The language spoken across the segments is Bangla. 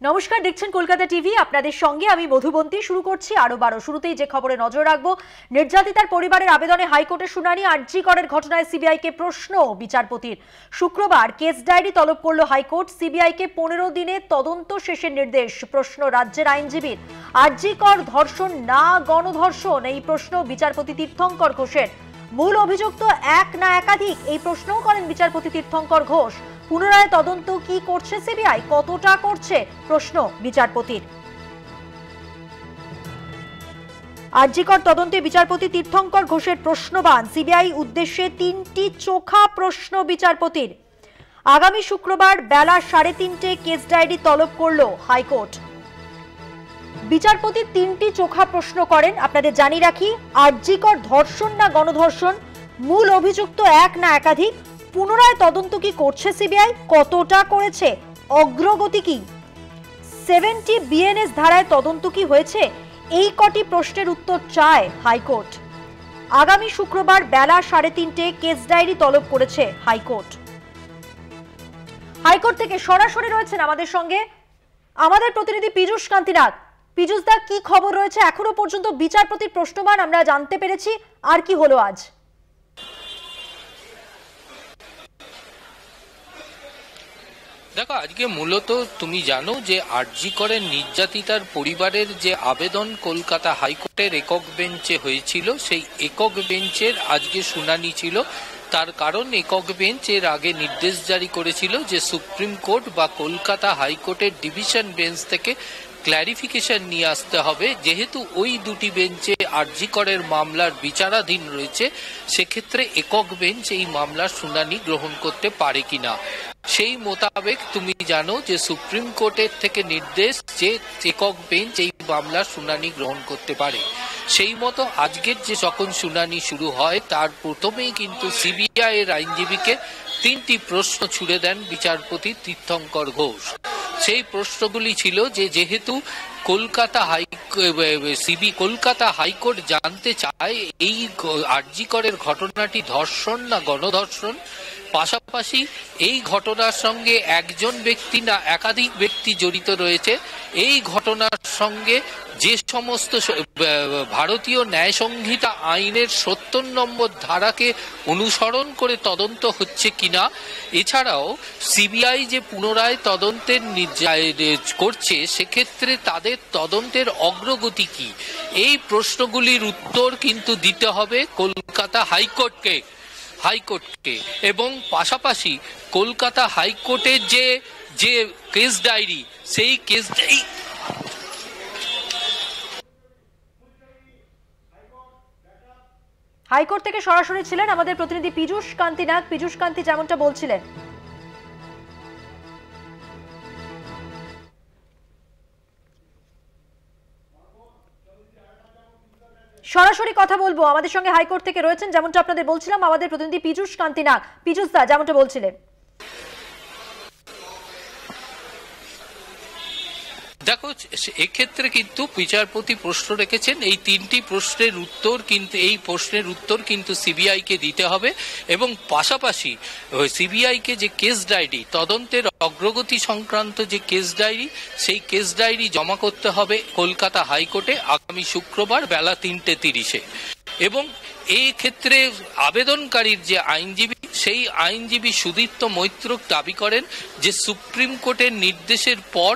নমস্কার, দেখছেন কলকাতা টিভি। আপনাদের সঙ্গে আমি মধুবন্তী। শুরু করছি আরো 12। শুরুতেই যে খবরে নজর রাখবো, নির্যাতিতার পরিবারের আবেদনে হাইকোর্টে শুনানি। আরজি করের ঘটনায় সিবিআইকে প্রশ্ন বিচারপতির। শুক্রবার কেস ডায়েরি তলব করল হাইকোর্ট। সিবিআইকে 15 দিনে তদন্ত শেষের নির্দেশ। প্রশ্ন রাজ্যের আইনজীবীর, আরজি কর ধর্ষণ না গণধর্ষণ? এই প্রশ্ন বিচারপতি তীর্থঙ্কর ঘোষের। মূল অভিযুক্ত এক না একাধিক? এই প্রশ্নও করেন বিচারপতি তীর্থঙ্কর ঘোষ। পুনরায় তদন্ত কি করছে সিবিআই, কতটা করছে, প্রশ্ন বিচারপতির। আরজিকর তদন্তে বিচারপতি তীর্থঙ্কর ঘোষের প্রশ্নবাণ। সিবিআই উদ্দেশ্যে 3টি চোখা প্রশ্ন বিচারপতির। আগামী শুক্রবার বেলা 3:30 কেস ডায়েরি তলব করল হাইকোর্ট। বিচারপতি 3টি চোখা প্রশ্ন করেন। আপনাদের জানিয়ে রাখি, আরজিকর ধর্ষণ না গণধর্ষণ? মূল অভিযুক্ত এক না একাধিক? পুনরায় তদন্ত কি করছে সিবিআই, কতটা করেছে, অগ্রগতি কি? 70 বিএনএস ধারায় তদন্ত কি হয়েছে? এই কটি প্রশ্নের উত্তর চায় হাইকোর্ট। আগামী শুক্রবার বেলা 3:30 কেস ডায়েরি তলব করেছে হাইকোর্ট। হাইকোর্ট থেকে সরাসরি রয়েছেন আমাদের সঙ্গে আমাদের প্রতিনিধি পীযূষ কান্তিনাথ। পীযূষ দা, কি খবর রয়েছে? এখনো পর্যন্ত বিচারপতির প্রশ্নবাণ আমরা জানতে পেরেছি, আর কি হলো আজ? দেখো, আজকে মূলত তুমি জানো যে আরজি করের নির্যাতিতার পরিবারের যে আবেদন কলকাতা হাইকোর্টের একক বেঞ্চে হয়েছিল, সেই একক বেঞ্চের আজকে শুনানি ছিল। তার কারণ, একক বেঞ্চ এর আগে নির্দেশ জারি করেছিল যে সুপ্রিম কোর্ট বা কলকাতা হাইকোর্টের ডিভিশন বেঞ্চ থেকে ক্ল্যারিফিকেশন নিয়ে আসতে হবে। যেহেতু ওই দুটি বেঞ্চে আরজি করের মামলার বিচারাধীন রয়েছে, সেক্ষেত্রে একক বেঞ্চ এই মামলার শুনানি গ্রহণ করতে পারে কিনা। সেই মোতাবেক তুমি জানো যে সুপ্রিম কোর্টের থেকে নির্দেশ যে একক বেঞ্চ এই মামলার শুনানি গ্রহণ করতে পারে। সেই মতো আজকের যে যখন শুনানি শুরু হয়, তার প্রথমেই কিন্তু সিবিআই এর আইনজীবীকে 3টি প্রশ্ন ছুড়ে দেন বিচারপতি তীর্থঙ্কর ঘোষ। সেই প্রশ্নগুলি ছিল যে, যেহেতু কলকাতা হাইকোর্ট জানতে চায় এই আরজি করের ঘটনাটি ধর্ষণ না গণধর্ষণ, পাশাপাশি এই ঘটনার সঙ্গে একজন ব্যক্তি না একাধিক ব্যক্তি জড়িত রয়েছে, এই ঘটনার সঙ্গে যে সমস্ত ভারতীয় ন্যায় সংহিতা আইনের 70 নম্বর ধারাকে অনুসরণ করে তদন্ত হচ্ছে কিনা, এছাড়াও সিবিআই যে পুনরায় তদন্তের করছে, সেক্ষেত্রে তাদের তদন্তের অগ্রগতি কি, এই প্রশ্নগুলির উত্তর কিন্তু দিতে হবে কলকাতা হাইকোর্টকে। এবং পাশাপাশি কলকাতা হাইকোর্টের যে কেস ডায়েরি, সেই কেস ডায়েরি হাইকোর্ট থেকে সরাসরি ছিলেন আমাদের প্রতিনিধি পীযূষ কান্তিনাথ। পীযূষ কান্তি যেমনটা বলছিলেন, সরাসরি কথা বলবো। আমাদের সঙ্গে হাইকোর্ট থেকে রয়েছেন, যেমনটা আপনাদের বলছিলাম, আমাদের প্রতিনিধি পীযূষ কান্তিনাথ। পীযূষ দা, যেমনটা বলছিলেন। দেখো, এক্ষেত্রে কিন্তু বিচারপতি প্রশ্ন রেখেছেন, এই 3টি প্রশ্নের উত্তর কিন্তু সিবিআই কে দিতে হবে। এবং পাশাপাশি সিবিআই কে যে কেস ডায়েরি, তদন্তের অগ্রগতি সংক্রান্ত যে কেস ডায়েরি, সেই কেস ডায়েরি জমা করতে হবে কলকাতা হাইকোর্টে আগামী শুক্রবার বেলা 3:30-এ। এবং এই ক্ষেত্রে আবেদনকারীর যে আইনজীবী, সেই আইনজীবী সুদীপ্ত মৈত্র দাবি করেন যে সুপ্রিম কোর্টের নির্দেশের পর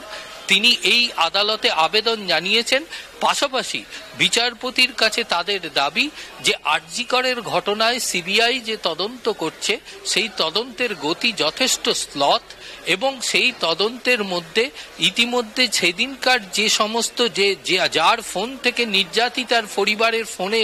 তিনি এই আদালতে আবেদন জানিয়েছেন। পাশাপাশি বিচারপতির কাছে তাদের দাবি যে আরজি করের ঘটনায় সিবিআই যে তদন্ত করছে, সেই তদন্তের গতি যথেষ্ট স্লথ, এবং সেই তদন্তের মধ্যে ইতিমধ্যে সেদিনকার যে সমস্ত যার ফোন থেকে নির্যাতিতার পরিবারের ফোনে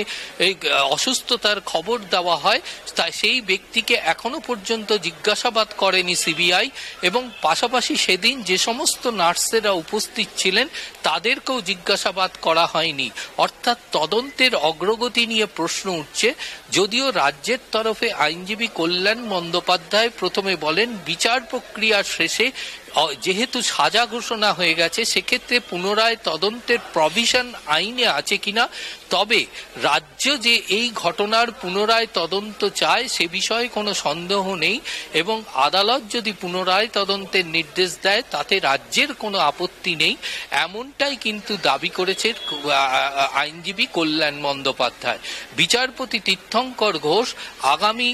অসুস্থতার খবর দেওয়া হয়, তা সেই ব্যক্তিকে এখনো পর্যন্ত জিজ্ঞাসাবাদ করেনি সিবিআই। এবং পাশাপাশি সেদিন যে সমস্ত নার্সেরা উপস্থিত ছিলেন, তাদেরকেও জিজ্ঞাসাবাদ করা হয়নি। অর্থাৎ তদন্তের অগ্রগতি নিয়ে প্রশ্ন উঠছে। যদিও রাজ্যের তরফে আইনজীবী কল্যাণ বন্দ্যোপাধ্যায় প্রথমে বলেন, বিচার প্রক্রিয়ার শেষে যেহেতু সাজা ঘোষণা হয়ে গেছে, সেক্ষেত্রে পুনরায় তদন্তের প্রভিশন আইনে আছে কিনা তবে রাজ্য যে এই ঘটনার পুনরায় তদন্ত চায় সে বিষয়ে কোনো সন্দেহ নেই, এবং আদালত যদি পুনরায় তদন্তের নির্দেশ দেয় তাতে রাজ্যের কোনো আপত্তি নেই, এমনটাই কিন্তু দাবি করেছে আইনজীবী কল্যাণ বন্দ্যোপাধ্যায়। বিচারপতি তীর্থঙ্কর ঘোষ আগামী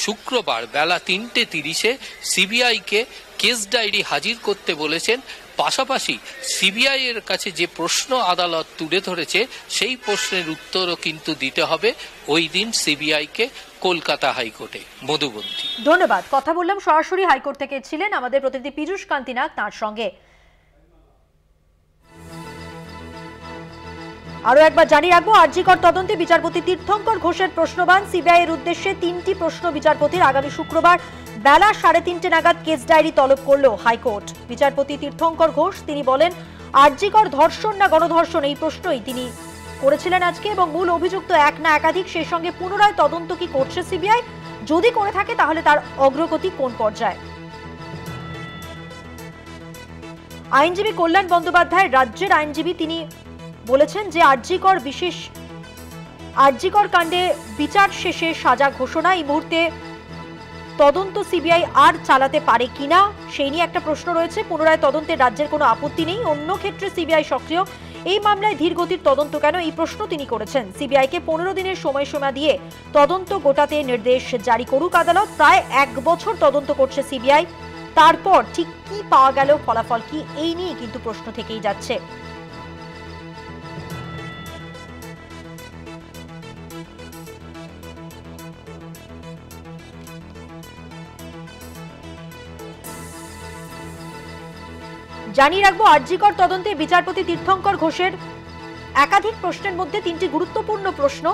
শুক্রবার বেলা 3:30 সিবিআইকে কেস ডায়েরি হাজির করতে বলেছেন। পাশাপাশি সিবিআই এর কাছে যে প্রশ্ন আদালত তুলে ধরেছে সেই প্রশ্নের উত্তরও কিন্তু দিতে হবে ওই দিন সিবিআইকে কলকাতা হাইকোর্টে। মধুবন্তী, ধন্যবাদ। কথা বললাম সরাসরি হাইকোর্ট থেকে, ছিলেন আমাদের প্রতিনিধি পীযূষ কান্তি নাগ তার সঙ্গে। আরো একবার জানিয়ে রাখবো, আরজিকর তদন্তে বিচারপতি তীর্থঙ্কর ঘোষের প্রশ্নবান সিবিআই এর উদ্দেশ্যে 3টি প্রশ্ন বিচারপতির আগামী শুক্রবার বেলা 3:30 নাগাদ কেস ডায়েরি তলব করল হাইকোর্ট। বিচারপতি তীর্থঙ্কর ঘোষ তিনি বলেন, আরজিকর ধর্ষণ না গণধর্ষণ এই প্রশ্নই তিনি করেছিলেন আজকে, এবং মূল অভিযুক্ত এক না একাধিক, সেই সঙ্গে পুনরায় তদন্ত কি করছে সিবিআই, যদি করে থাকে তাহলে তার অগ্রগতি কোন পর্যায়ে। আইনজীবী কল্যাণ বন্দ্যোপাধ্যায় রাজ্যের আইনজীবী, তিনি বলেছেন যে আরজিকর কাণ্ডে বিচার শেষে সাজা ঘোষণা এই মুহূর্তে তদন্ত সিবিআই আর চালাতে পারে কিনা সেই নিয়ে একটা প্রশ্ন রয়েছে। পুনরায় তদন্তে রাজ্যের কোনো আপত্তি নেই, অন্য ক্ষেত্রে সিবিআই সক্রিয়। এই মামলায় ধীর গতির তদন্ত কেন, এই প্রশ্ন তিনি করেছেন। সিবিআইকে 15 দিনের সময়সীমা দিয়ে তদন্ত গোটাতে নির্দেশ জারি করুক আদালত। প্রায় 1 বছর তদন্ত করছে সিবিআই, তারপর ঠিক কি পাওয়া গেল, ফলাফল কি, এই নিয়ে কিন্তু প্রশ্ন থেকেই যাচ্ছে। জানিয়ে রাখবো, আরজিকর তদন্তে বিচারপতি তীর্থঙ্কর ঘোষের একাধিক প্রশ্নের মধ্যে 3টি গুরুত্বপূর্ণ প্রশ্ন।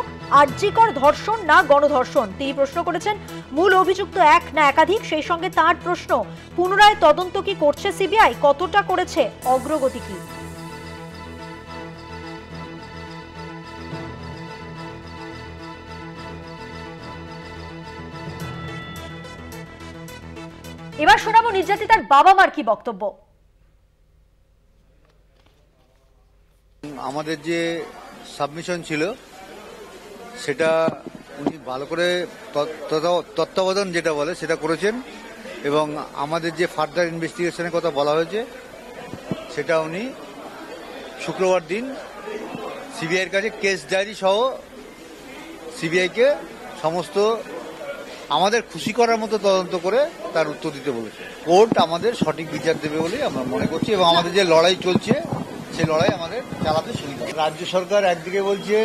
আরজিকর ধর্ষণ না গণধর্ষণ তিনি প্রশ্ন করেছেন। মূল অভিযুক্ত এক না একাধিক, সেই সঙ্গে তার প্রশ্ন, পুনরায় তদন্ত কি করছে সিবিআই, কতটা করেছে, অগ্রগতি কি। এবার শোনাবো নির্যাতিতার বাবা মার কি বক্তব্য। আমাদের যে সাবমিশন ছিল সেটা উনি ভালো করে তত্ত্বাবধান যেটা বলে সেটা করেছেন, এবং আমাদের যে ফার্দার ইনভেস্টিগেশনের কথা বলা হয়েছে সেটা উনি শুক্রবার দিন সিবিআইয়ের কাছে কেস ডায়েরি সহ সিবিআইকে সমস্ত আমাদের খুশি করার মতো তদন্ত করে তার উত্তর দিতে বলেছে। কোর্ট আমাদের সঠিক বিচার দেবে বলেই আমরা মনে করছি, এবং আমাদের যে লড়াই চলছে সেই লড়াই আমাদের চালাতে সুবিধা। রাজ্য সরকার একদিকে বলছে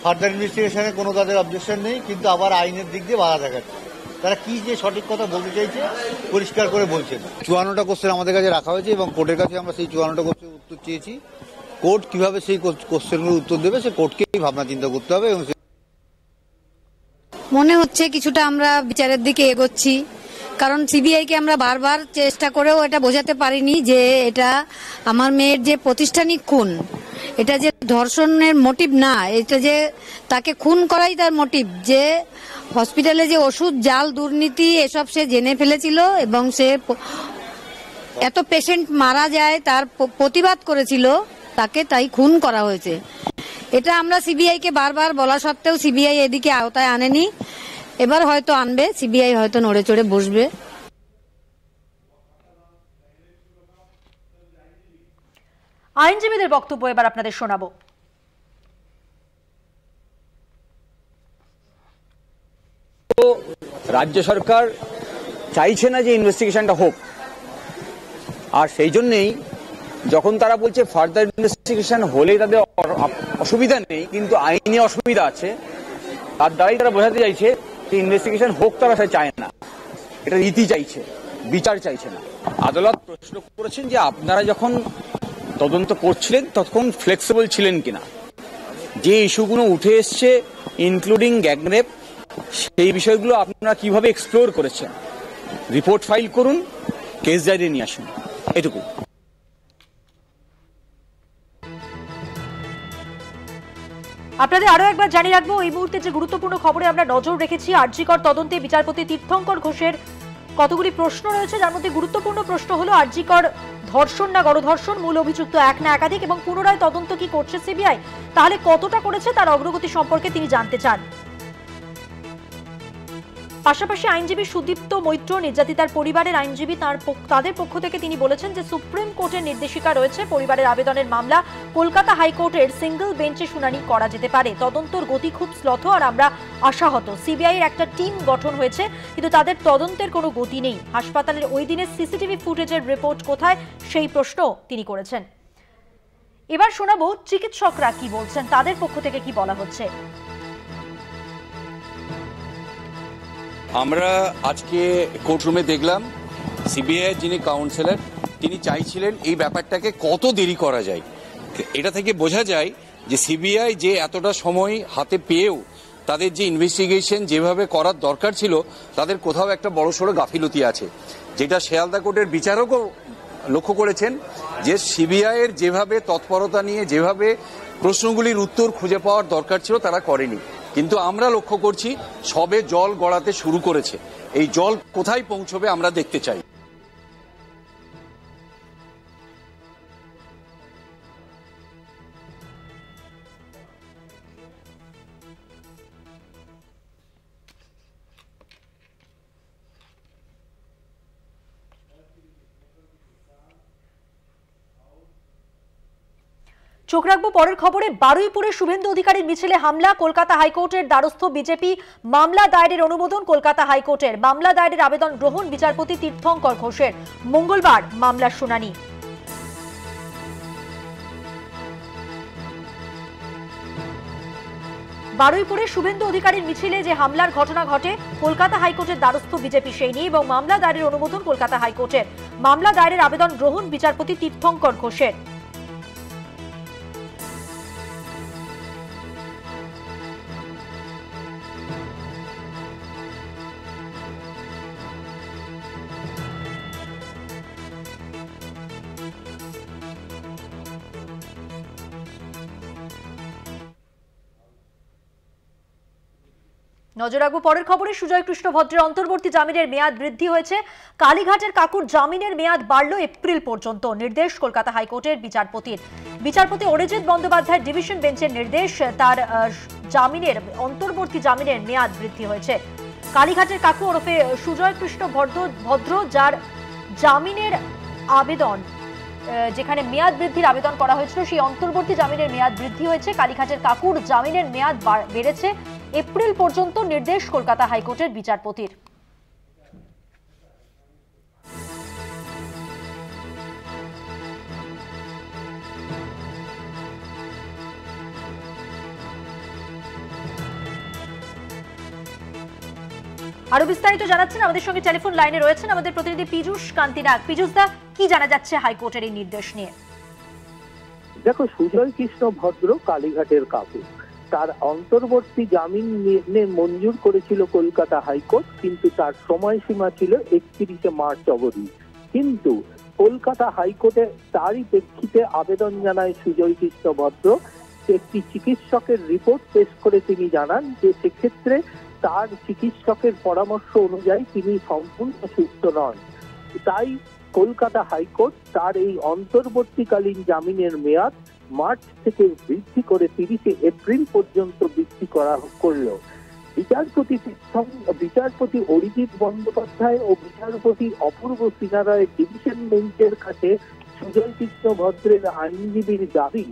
ফার্দার ইনভেস্টিগেশনে কোনো তাদের অবজেকশন নেই, কিন্তু আবার আইনের দিক দিয়ে বাধা দেখাচ্ছে। তারা কি যে সঠিক কথা বলতে চাইছে পরিষ্কার করে বলছে না। 54টা কোশ্চেন আমাদের কাছে রাখা হয়েছে, এবং কোর্টের কাছে আমরা সেই 54টা কোশ্চেনের উত্তর চেয়েছি। কোর্ট কিভাবে সেই কোশ্চেনগুলোর উত্তর দেবে সে কোর্টকেই ভাবনা চিন্তা করতে হবে। এবং মনে হচ্ছে কিছুটা আমরা বিচারের দিকে এগোচ্ছি, কারণ সিবিআইকে আমরা বারবার চেষ্টা করেও এটা বোঝাতে পারিনি যে এটা আমার মেয়ের যে প্রতিষ্ঠানিক খুন, এটা যে ধর্ষণের মোটিভ না, এটা যে তাকে খুন করাই তার মোটিভ, যে হসপিটালে যে ওষুধ জাল দুর্নীতি এসব সে জেনে ফেলেছিল, এবং সে এত পেশেন্ট মারা যায় তার প্রতিবাদ করেছিল, তাকে তাই খুন করা হয়েছে। এটা আমরা সিবিআইকে বারবার বলা সত্ত্বেও সিবিআই এদিকে আওতায় আনেনি। এবার হয়তো আনবে, সিবিআই হয়তো নড়ে চড়ে বসবে। আইনজীবীদের বক্তব্য এবার আপনাদের শোনাবো। রাজ্য সরকার চাইছে না যে ইনভেস্টিগেশনটা হোক, আর সেই জন্যই যখন তারা বলছে ফার্দার ইনভেস্টিগেশন হলে তাদের অসুবিধা নেই, কিন্তু আইনে অসুবিধা আছে, তার দ্বারাই তারা বোঝাতে চাইছে যে ইনভেস্টিগেশন হোক তারা সেটা চায় না, এটা রীতি চাইছে, বিচার চাইছে না। আদালত প্রশ্ন করেছেন যে আপনারা যখন তদন্ত করছিলেন তখন ফ্লেক্সিবল ছিলেন কিনা, যে ইস্যুগুলো উঠে এসছে ইনক্লুডিং গ্যাংরেপ, সেই বিষয়গুলো আপনারা কিভাবে এক্সপ্লোর করেছেন। রিপোর্ট ফাইল করুন, কেস ডায়েরি নিয়ে আসুন, এটুকু। আপনাদের আরো একবার জানিয়ে রাখবো, এই মুহূর্তে যে গুরুত্বপূর্ণ খবরে আমরা নজর রেখেছি, আরজিকর তদন্তে বিচারপতি তীর্থঙ্কর ঘোষের কতগুলি প্রশ্ন রয়েছে, যার মধ্যে গুরুত্বপূর্ণ প্রশ্ন হলো আরজিকর ধর্ষণ না গণধর্ষণ, মূল অভিযুক্ত এক না একাধিক এবং পুনরায় তদন্ত কি করছে সিবিআই, তাহলে কতটা করেছে তার অগ্রগতি সম্পর্কে তিনি জানতে চান। পাশাপাশি আইনজীবী সুদীপ্ত মৈত্র, নির্যাতিতার পরিবারের আইনজীবী, তাদের পক্ষ থেকে তিনি বলেছেন যে সুপ্রিম কোর্টের নির্দেশিকা রয়েছে, পরিবারের আবেদনের মামলা কলকাতা হাইকোর্টের সিঙ্গল বেঞ্চে শুনানি করা যেতে পারে। তদন্তর গতি খুব শ্লথ আর আমরা আশাহত। সিবিআই এর একটা টিম গঠন হয়েছে কিন্তু তাদের তদন্তের কোনো গতি নেই। হাসপাতালের ওই দিনের সিসিটিভি ফুটেজের রিপোর্ট কোথায়, সেই প্রশ্ন তিনি করেছেন। এবার শোনাবো চিকিৎসকরা কি বলছেন, তাদের পক্ষ থেকে কি বলা হচ্ছে। আমরা আজকে কোর্টরুমে দেখলাম সিবিআই যিনি কাউন্সিলর তিনি চাইছিলেন এই ব্যাপারটাকে কত দেরি করা যায়। এটা থেকে বোঝা যায় যে সিবিআই যে এতটা সময় হাতে পেয়েও তাদের যে ইনভেস্টিগেশন যেভাবে করার দরকার ছিল তাদের কোথাও একটা বড়সড় গাফিলতি আছে, যেটা শিয়ালদা কোর্টের বিচারকও লক্ষ্য করেছেন যে সিবিআই এর যেভাবে তৎপরতা নিয়ে যেভাবে প্রশ্নগুলির উত্তর খুঁজে পাওয়ার দরকার ছিল তারা করেনি। কিন্তু আমরা লক্ষ্য করছি সবে জল গড়াতে শুরু করেছে, এই জল কোথায় পৌঁছবে আমরা দেখতে চাই। চোখ রাখবো পরের খবরে। বারুইপুরে শুভেন্দু অধিকারীর মিছিলে হামলা, কলকাতা হাইকোর্টের দ্বারস্থ বিজেপি। মামলা দায়েরের অনুমোদন কলকাতা হাইকোর্টের। মামলা দায়েরের আবেদন গ্রহণ বিচারপতি তীর্থঙ্কর ঘোষের। মঙ্গলবার মামলার শুনানি। বারুইপুরে শুভেন্দু অধিকারীর মিছিলে যে হামলার ঘটনা ঘটে, কলকাতা হাইকোর্টের দ্বারস্থ বিজেপি সেই নিয়ে এবং মামলা দায়েরের অনুমোদন কলকাতা হাইকোর্টের। মামলা দায়েরের আবেদন গ্রহণ বিচারপতি তীর্থঙ্কর ঘোষের। নজর রাখবো পরের খবরে। সুজয় কৃষ্ণ ভদ্রের অন্তর্বর্তী জামিনের মেয়াদ বৃদ্ধি হয়েছে। কালীঘাটের কাকুর জামিনের মেয়াদ বাড়ল এপ্রিল পর্যন্ত। নির্দেশ কলকাতা হাইকোর্টের বিচারপতির। বিচারপতি অরিজিৎ বন্দ্যোপাধ্যায়ের ডিভিশন বেঞ্চের নির্দেশ, তার জামিনের অন্তর্বর্তী জামিনের মেয়াদ বৃদ্ধি হয়েছে। কালীঘাটের কাকু ওরফে সুজয় কৃষ্ণ ভদ্র, যার জামিনের আবেদন, যেখানে মেয়াদ বৃদ্ধির আবেদন করা হয়েছিল, সেই অন্তর্বর্তী জামিনের মেয়াদ বৃদ্ধি হয়েছে। কালীঘাটের কাকুর জামিনের মেয়াদ বেড়েছে এপ্রিল পর্যন্ত। নির্দেশ কলকাতা হাইকোর্টের বিচারপতির। আরো বিস্তারিত জানাচ্ছেন, আমাদের সঙ্গে টেলিফোন লাইনে রয়েছেন আমাদের প্রতিনিধি পীযূষ কান্তি নাগ। পীযূষ দা, কি জানা যাচ্ছে হাইকোর্টের এই নির্দেশ নিয়ে? দেখো, সুজয় কৃষ্ণ ভদ্র কালীঘাটের কাকু, তার অন্তর্বর্তী জামিন মঞ্জুর করেছিল কলকাতা হাইকোর্ট, কিন্তু তার সময়সীমা ছিল 31শে মার্চ অবধি। কিন্তু কলকাতা হাইকোর্টে তারই প্রেক্ষিতে আবেদন জানায় সুজয় কৃষ্ণ ভদ্র। একটি চিকিৎসকের রিপোর্ট পেশ করে তিনি জানান যে সেক্ষেত্রে তার চিকিৎসকের পরামর্শ অনুযায়ী তিনি সম্পূর্ণ সুস্থ নন। তাই কলকাতা হাইকোর্ট তার এই অন্তর্বর্তীকালীন জামিনের মেয়াদ মার্চ থেকে বৃদ্ধি করে 30শে এপ্রিল পর্যন্ত বৃদ্ধি করল। বিচারপতি অরিজিৎ বন্দ্যোপাধ্যায় ও বিচারপতি অপূর্ব সিনহা রায়ের ডিভিশন বেঞ্চের কাছে সুজয় কৃষ্ণ ভদ্রের আইনজীবীর দাবি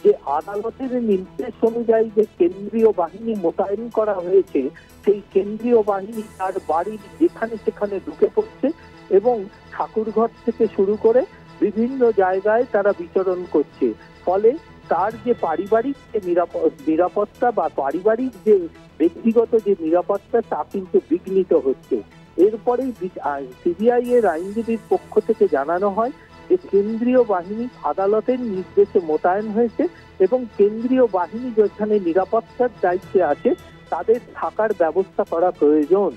যে আদালতের নির্দেশ অনুযায়ী যে কেন্দ্রীয় বাহিনী মোতায়েন করা হয়েছে, সেই কেন্দ্রীয় বাহিনী তার বাড়ির যেখানে সেখানে ঢুকে পড়ছে এবং ঠাকুরঘর থেকে শুরু করে বিভিন্ন জায়গায় তারা বিচরণ করছে। ফলে তার যে পারিবারিক যে নিরাপত্তা বা পারিবারিক যে ব্যক্তিগত যে নিরাপত্তা তা কিন্তু বিঘ্নিত হচ্ছে। এরপরেই সিবিআই এর আইনজীবীর পক্ষ থেকে জানানো হয় যে কেন্দ্রীয় বাহিনী আদালতের নির্দেশে মোতায়েন হয়েছে এবং কেন্দ্রীয় বাহিনী যেখানে নিরাপত্তার দায়িত্বে আছে তাদের থাকার ব্যবস্থা করা প্রয়োজন।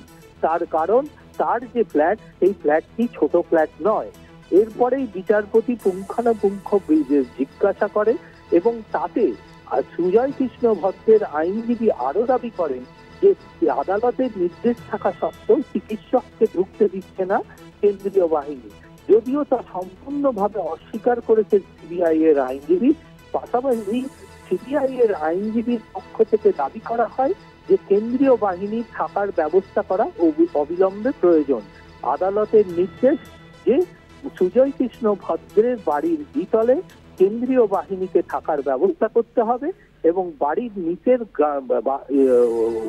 তার কারণ তার যে ফ্ল্যাট, সেই ফ্ল্যাটটি ছোট ফ্ল্যাট নয়। এরপরেই বিচারপতি পুঙ্খানুপুঙ্খ জিজ্ঞাসা করে এবং তাতে সুজয় কৃষ্ণ ভদ্রের আইনজীবী আরো দাবি করেন যে আদালতের নির্দেশ থাকা সত্ত্বেও চিকিৎসককে ঢুকতে দিচ্ছে না কেন্দ্রীয় বাহিনী। যদিও তা সম্পূর্ণভাবে অস্বীকার করেছে সিবিআই এর আইনজীবী। পাশাপাশি সিবিআই এর আইনজীবীর পক্ষ থেকে দাবি করা হয় যে কেন্দ্রীয় বাহিনী থাকার ব্যবস্থা করা অবিলম্বে প্রয়োজন। আদালতের নির্দেশ যে সুজয় কৃষ্ণ ভদ্রের বাড়ির দ্বিতলে কেন্দ্রীয় বাহিনীকে থাকার ব্যবস্থা করতে হবে এবং বাড়ির নিচের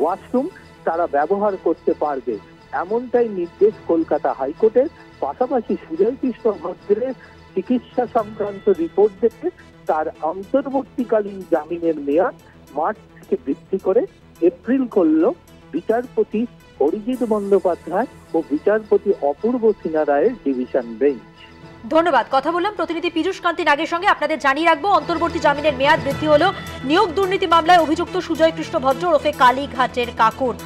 ওয়াশরুম তারা ব্যবহার করতে পারবে, এমনটাই নির্দেশ কলকাতা হাইকোর্টের। পাশাপাশি সুজয় কৃষ্ণ ভদ্রের চিকিৎসা সংক্রান্ত রিপোর্ট দেখে তার অন্তর্বর্তীকালীন জামিনের মেয়াদ মার্চ থেকে বৃদ্ধি করে এপ্রিল করল বিচারপতি অরিজিৎ বন্দ্যোপাধ্যায় ও বিচারপতি অপূর্ব সিনহা রায়ের ডিভিশন বেঞ্চ। ধন্যবাদ। কথা বললাম প্রতিনিধি পীযূষ কান্তি নাগের সঙ্গে। আপনাদের জানিয়ে রাখবো, অন্তর্বর্তী জামিনের মেয়াদ বৃদ্ধি হলো। নিয়োগ দুর্নীতি মামলায় অভিযুক্ত সুজয় কৃষ্ণ ভদ্র ওরফে কালীঘাটের কাকুর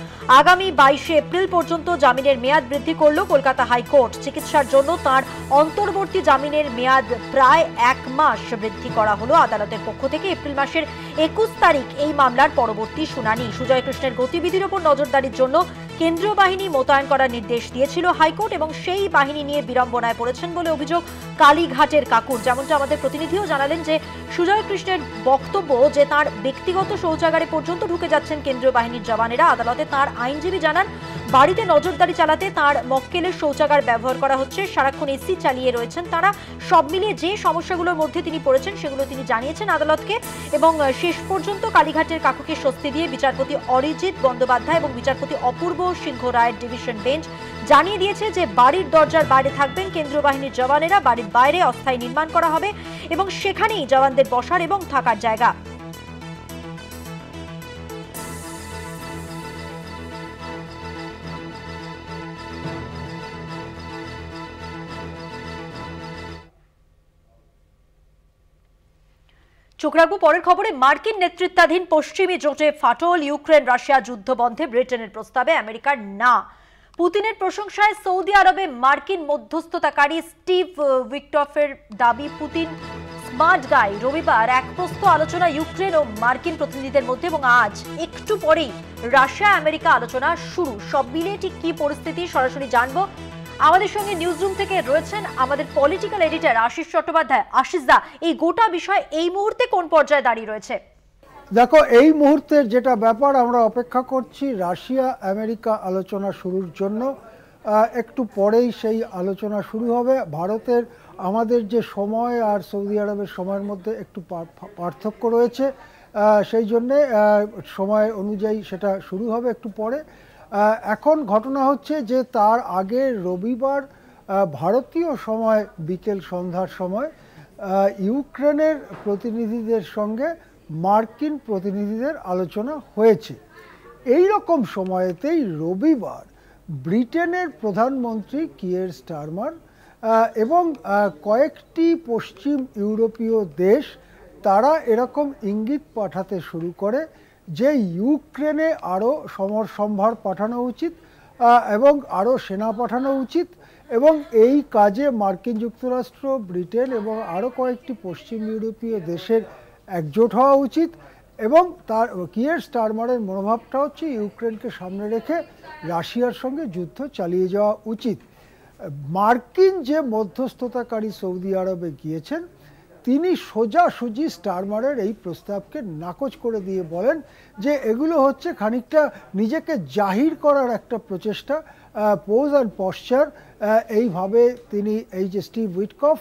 আগামী 22 এপ্রিল পর্যন্ত জামিনের মেয়াদ বৃদ্ধি করল কলকাতা হাইকোর্ট। চিকিৎসার জন্য তার অন্তর্বর্তী জামিনের মেয়াদ প্রায় 1 মাস বৃদ্ধি করা হলো আদালতের পক্ষ থেকে। এপ্রিল মাসের 21 তারিখ এই মামলার পরবর্তী শুনানি। সুজয় কৃষ্ণের গতিবিধির উপর নজরদারির জন্য কেন্দ্রীয় বাহিনী মোতায়েন করার নির্দেশ দিয়েছিল হাইকোর্ট এবং সেই বাহিনী নিয়ে বিড়ম্বনায় পড়েছেন বলে অভিযোগ কালীঘাটের কাকুর। যেমনটা আমাদের প্রতিনিধিও জানালেন যে সুজয় কৃষ্ণের বক্তব্য যে তার ব্যক্তিগত শৌচাগারে পর্যন্ত ঢুকে যাচ্ছেন কেন্দ্রীয় বাহিনীর জওয়ানেরা। আদালতে তার আইনজীবী জানান বাড়িতে নজরদারি চালাতে তার মক্কেলের শৌচাগার ব্যবহার করা হচ্ছে, সারাক্ষণ এসি চালিয়ে রয়েছেন তারা। সব মিলিয়ে যে সমস্যাগুলোর মধ্যে তিনি পড়েছেন সেগুলো তিনি জানিয়েছেন আদালতকে এবং শেষ পর্যন্ত কালীঘাটের কাকুকে স্বস্তি দিয়ে বিচারপতি অরিজিৎ বন্দ্যোপাধ্যায় এবং বিচারপতি অপূর্ব সিংহ রায়ের ডিভিশন বেঞ্চ জানিয়ে দিয়েছে যে বাড়ির দরজার বাইরে থাকবেন কেন্দ্রীয় বাহিনীর জওয়ানেরা, বাড়ির বাইরে অস্থায়ী নির্মাণ করা হবে এবং সেখানেই জওয়ানদের বসার এবং থাকার জায়গা। চোখ রাখবো পরের খবরে। মার্কিন নেতৃত্বাধীন পশ্চিমী জোটে ফাটল, ইউক্রেন রাশিয়া যুদ্ধ বন্ধে ব্রিটেনের প্রস্তাবে আমেরিকার না। পুতিনের প্রশংসায় সৌদি আরবে মার্কিন মধ্যস্থতাকারী স্টিভ উইটকফের দাবি পুতিন স্মার্ট গাই। রবিবার এক প্রস্থ আলোচনা ইউক্রেন ও মার্কিন প্রতিনিধিদের মধ্যে এবং আজ একটু পরেই রাশিয়া আমেরিকা আলোচনা শুরু। সব মিলিয়ে ঠিক কি পরিস্থিতি সরাসরি জানবো। আমাদের সঙ্গে নিউজরুম থেকে রয়েছেন আমাদের পলিটিক্যাল এডিটর আশিস চট্টোপাধ্যায়। আশিস দা, এই গোটা বিষয় এই মুহূর্তে কোন পর্যায়ে দাঁড়িয়ে রয়েছে? দেখো, এই মুহূর্তের যেটা ব্যাপার, আমরা অপেক্ষা করছি রাশিয়া আমেরিকা আলোচনা শুরুর জন্য। একটু পরেই সেই আলোচনা শুরু হবে। ভারতের আমাদের যে সময় আর সৌদি আরবের সময়ের মধ্যে একটু পার্থক্য রয়েছে, সেই জন্যে সময় অনুযায়ী সেটা শুরু হবে একটু পরে। এখন ঘটনা হচ্ছে যে তার আগে রবিবার ভারতীয় সময় বিকেল সন্ধ্যার সময় ইউক্রেনের প্রতিনিধিদের সঙ্গে মার্কিন প্রতিনিধিদের আলোচনা হয়েছে। এই রকম সময়েতেই রবিবার ব্রিটেনের প্রধানমন্ত্রী কিয়ের স্টারমার এবং কয়েকটি পশ্চিম ইউরোপীয় দেশ তারা এরকম ইঙ্গিত পাঠাতে শুরু করে যে ইউক্রেনে আরও সমরসম্ভার পাঠানো উচিত এবং আরও সেনা পাঠানো উচিত এবং এই কাজে মার্কিন যুক্তরাষ্ট্র, ব্রিটেন এবং আরও কয়েকটি পশ্চিম ইউরোপীয় দেশের একজোট হওয়া উচিত। এবং তার কিয়ের স্টারমারের মনোভাবটা হচ্ছে ইউক্রেনকে সামনে রেখে রাশিয়ার সঙ্গে যুদ্ধ চালিয়ে যাওয়া উচিত। মার্কিন যে মধ্যস্থতাকারী সৌদি আরবে গিয়েছেন তিনি সোজাসুজি স্টারমারের এই প্রস্তাবকে নাকচ করে দিয়ে বলেন যে এগুলো হচ্ছে খানিকটা নিজেকে জাহির করার একটা প্রচেষ্টা, পোজ অ্যান্ড পশ্চার। এইভাবে তিনি এই যে স্টিভ উইটকফ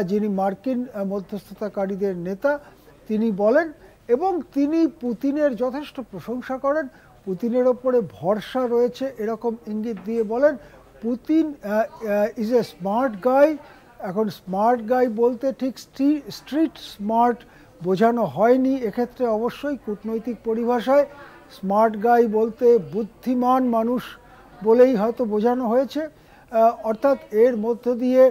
যিনি মার্কিন মধ্যস্থতাকারীদের নেতা তিনি বলেন এবং তিনি পুতিনের যথেষ্ট প্রশংসা করেন। পুতিনের ওপরে ভরসা রয়েছে এরকম ইঙ্গিত দিয়ে বলেন Putin is a smart guy. এখন স্মার্ট গাই বলতে ঠিক স্ট্রিট স্মার্ট বোঝানো হয়নি, এক্ষেত্রে অবশ্যই কূটনৈতিক পরিভাষায় স্মার্ট গাই বলতে বুদ্ধিমান মানুষ বলেই হয়তো বোঝানো হয়েছে। অর্থাৎ এর মধ্য দিয়ে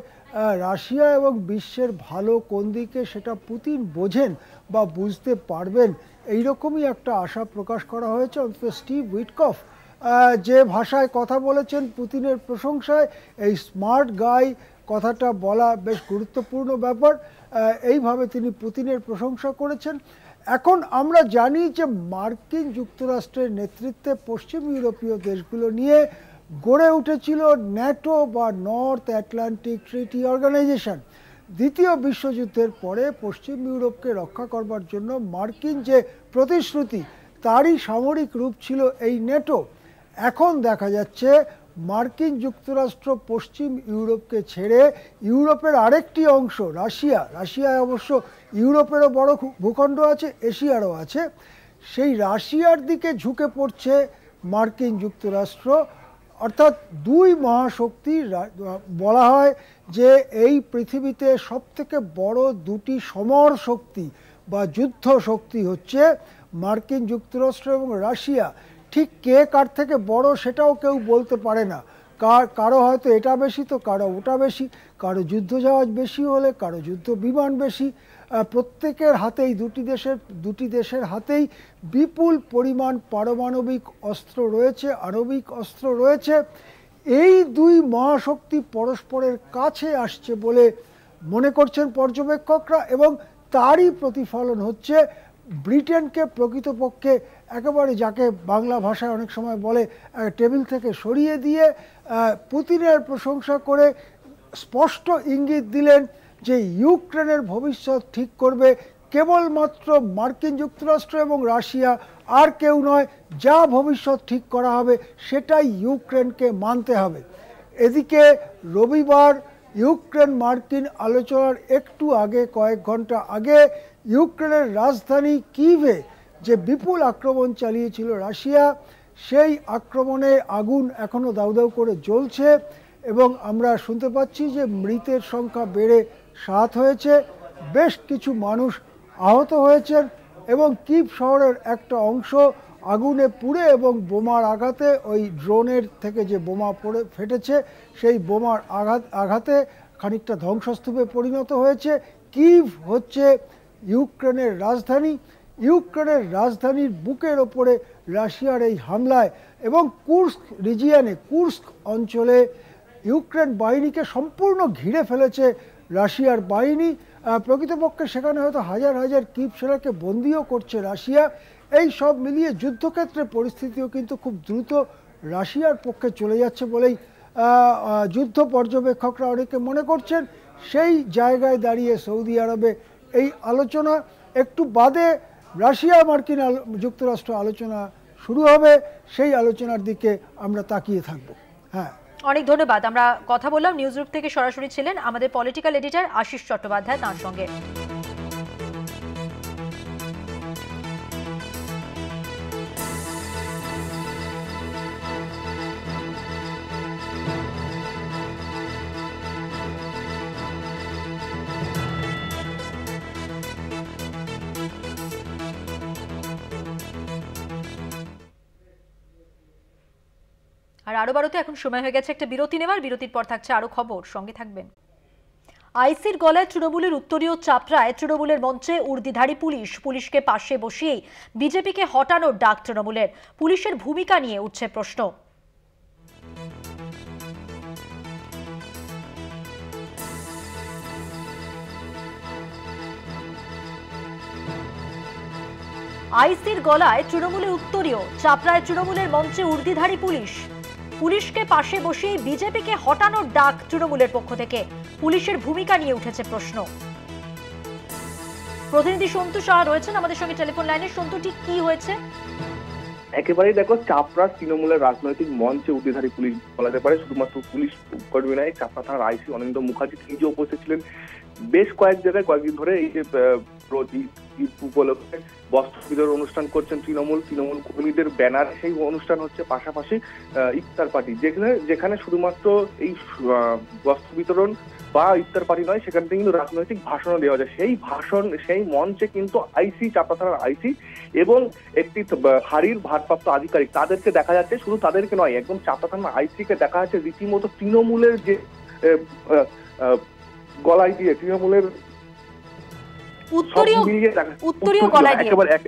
রাশিয়া এবং বিশ্বের ভালো কোন দিকে সেটা পুতিন বোঝেন বা বুঝতে পারবেন, এইরকমই একটা আশা প্রকাশ করা হয়েছে। অন্তত স্টিভ উইটকফ যে ভাষায় কথা বলেছেন পুতিনের প্রশংসায়, এই স্মার্ট গাই কথাটা বলা বেশ গুরুত্বপূর্ণ ব্যাপার। এইভাবে তিনি পুতিনের প্রশংসা করেছেন। এখন আমরা জানি যে মার্কিন যুক্তরাষ্ট্রের নেতৃত্বে পশ্চিম ইউরোপীয় দেশগুলো নিয়ে গড়ে উঠেছিল ন্যাটো বা নর্থ আটলান্টিক ট্রিটি অর্গানাইজেশন। দ্বিতীয় বিশ্বযুদ্ধের পরে পশ্চিম ইউরোপকে রক্ষা করবার জন্য মার্কিন যে প্রতিশ্রুতি তারই সামরিক রূপ ছিল এই ন্যাটো। এখন দেখা যাচ্ছে মার্কিন যুক্তরাষ্ট্র পশ্চিম ইউরোপকে ছেড়ে ইউরোপের আরেকটি অংশ রাশিয়ায় অবশ্য ইউরোপেরও বড় ভূখণ্ড আছে, এশিয়ারও আছে, সেই রাশিয়ার দিকে ঝুঁকে পড়ছে মার্কিন যুক্তরাষ্ট্র। অর্থাৎ দুই মহাশক্তি, বলা হয় যে এই পৃথিবীতে সবথেকে বড় দুটি সমর শক্তি বা যুদ্ধ শক্তি হচ্ছে মার্কিন যুক্তরাষ্ট্র এবং রাশিয়া। ঠিক কে কার থেকে বড় সেটাও কেউ বলতে পারে না। কারো হয়তো এটা বেশি তো কারো ওটা বেশি, কারো যুদ্ধজাহাজ বেশি হলে কারো যুদ্ধ বিমান বেশি। প্রত্যেকের হাতেই দুটি দেশের হাতেই বিপুল পরিমাণ পারমাণবিক অস্ত্র রয়েছে, আণবিক অস্ত্র রয়েছে। এই দুই মহাশক্তি পরস্পরের কাছে আসছে বলে মনে করছেন পর্যবেক্ষকরা, এবং তারই প্রতিফলন হচ্ছে ব্রিটেনকে প্রকৃতপক্ষে একেবারে, যাকে বাংলা ভাষায় অনেক সময় বলে, টেবিল থেকে সরিয়ে দিয়ে পুতিনের প্রশংসা করে স্পষ্ট ইঙ্গিত দিলেন যে ইউক্রেনের ভবিষ্যৎ ঠিক করবে কেবলমাত্র মার্কিন যুক্তরাষ্ট্র এবং রাশিয়া, আর কেউ নয়। যা ভবিষ্যৎ ঠিক করা হবে সেটাই ইউক্রেনকে মানতে হবে। এদিকে রবিবার ইউক্রেন মার্কিন আলোচনার একটু আগে, কয়েক ঘন্টা আগে, ইউক্রেনের রাজধানী কিভে যে বিপুল আক্রমণ চালিয়েছিল রাশিয়া, সেই আক্রমণে আগুন এখনও দাউ দাউ করে জ্বলছে এবং আমরা শুনতে পাচ্ছি যে মৃতের সংখ্যা বেড়ে 7 হয়েছে, বেশ কিছু মানুষ আহত হয়েছেন এবং কিভ শহরের একটা অংশ আগুনে পুড়ে এবং বোমার আঘাতে, ওই ড্রোনের থেকে যে বোমা পড়ে ফেটেছে সেই বোমার আঘাতে খানিকটা ধ্বংসস্তূপে পরিণত হয়েছে। কিভ হচ্ছে ইউক্রেনের রাজধানী। ইউক্রেনের রাজধানীর বুকের ওপরে রাশিয়ার এই হামলায় এবং কুর্স্ক রিজিয়নে, কুর্স্ক অঞ্চলে ইউক্রেন বাহিনীকে সম্পূর্ণ ঘিরে ফেলেছে রাশিয়ার বাহিনী। প্রকৃতপক্ষে সেখানে হয়তো হাজার হাজার কিভ সেনাকে বন্দিও করছে রাশিয়া। এই সব মিলিয়ে যুদ্ধক্ষেত্রে পরিস্থিতিও কিন্তু খুব দ্রুত রাশিয়ার পক্ষে চলে যাচ্ছে বলেই যুদ্ধ পর্যবেক্ষকরা অনেকে মনে করছেন। সেই জায়গায় দাঁড়িয়ে সৌদি আরবে এই আলোচনা, একটু বাদে রাশিয়া মার্কিন যুক্তরাষ্ট্র আলোচনা শুরু হবে, সেই আলোচনার দিকে আমরা তাকিয়ে থাকব। হ্যাঁ, অনেক ধন্যবাদ। আমরা কথা বললাম, নিউজ রুম থেকে সরাসরি ছিলেন আমাদের পলিটিক্যাল এডিটর আশিস চট্টোপাধ্যায়, তার সঙ্গে। আর আরো বারোতে এখন সময় হয়ে গেছে একটা বিরতি নেওয়ার। বিরতির পর থাকছে আরো খবর, সঙ্গে থাকবেন। আইসির গলায় তৃণমূলের উত্তরীয় চাপড়ায় তৃণমূলের মঞ্চে উর্দিধারী পুলিশকে পাশে বসিয়েই বিজেপিকে হটানোর ডাক তৃণমূলের। পুলিশের ভূমিকা নিয়ে উঠছে প্রশ্ন। আইসির গলায় তৃণমূলের উত্তরীয় চাপড়ায় তৃণমূলের মঞ্চে উর্দিধারী পুলিশকে পাশে বসিয়ে বিজেপিকে হটানোর ডাক তৃণমূলের পক্ষ থেকে। পুলিশের ভূমিকা নিয়ে উঠেছে প্রশ্ন। প্রতিনিধি সন্তু শাহ রয়েছেন আমাদের সঙ্গে টেলিফোন লাইনে। সন্তু, ঠিক কি হয়েছে? একেবারেই দেখো, চাপড়া তৃণমূলের রাজনৈতিক মঞ্চে উর্দিধারী পুলিশ বলাতে পারে। শুধুমাত্র পুলিশ কর্মী নয়, চাপড়া থানার আইসি অনিন্দ মুখার্জি নিজে উপস্থিত ছিলেন। বেশ কয়েক জায়গায় কয়েকদিন ধরে এই যে ঈদ উপলক্ষে বস্ত্র বিতরণ অনুষ্ঠান করছেন তৃণমূল কর্মীদের ব্যানার, সেই অনুষ্ঠান হচ্ছে। পাশাপাশি ইফতার পার্টি, যেখানে শুধুমাত্র এই বস্ত্র বিতরণ বা ইফতার পার্টি নয়, সেখান থেকে কিন্তু রাজনৈতিক ভাষণও দেওয়া যায়। সেই মঞ্চে কিন্তু আইসি, চাপড়া থানার আইসি এবং একটি হারির ভারপ্রাপ্ত আধিকারিক, তাদেরকে দেখা যাচ্ছে। শুধু তাদেরকে নয়, একদম চাপড়া থানার আইসিকে দেখা যাচ্ছে রীতিমতো তৃণমূলের যে গলায় দিয়ে, তৃণমূলের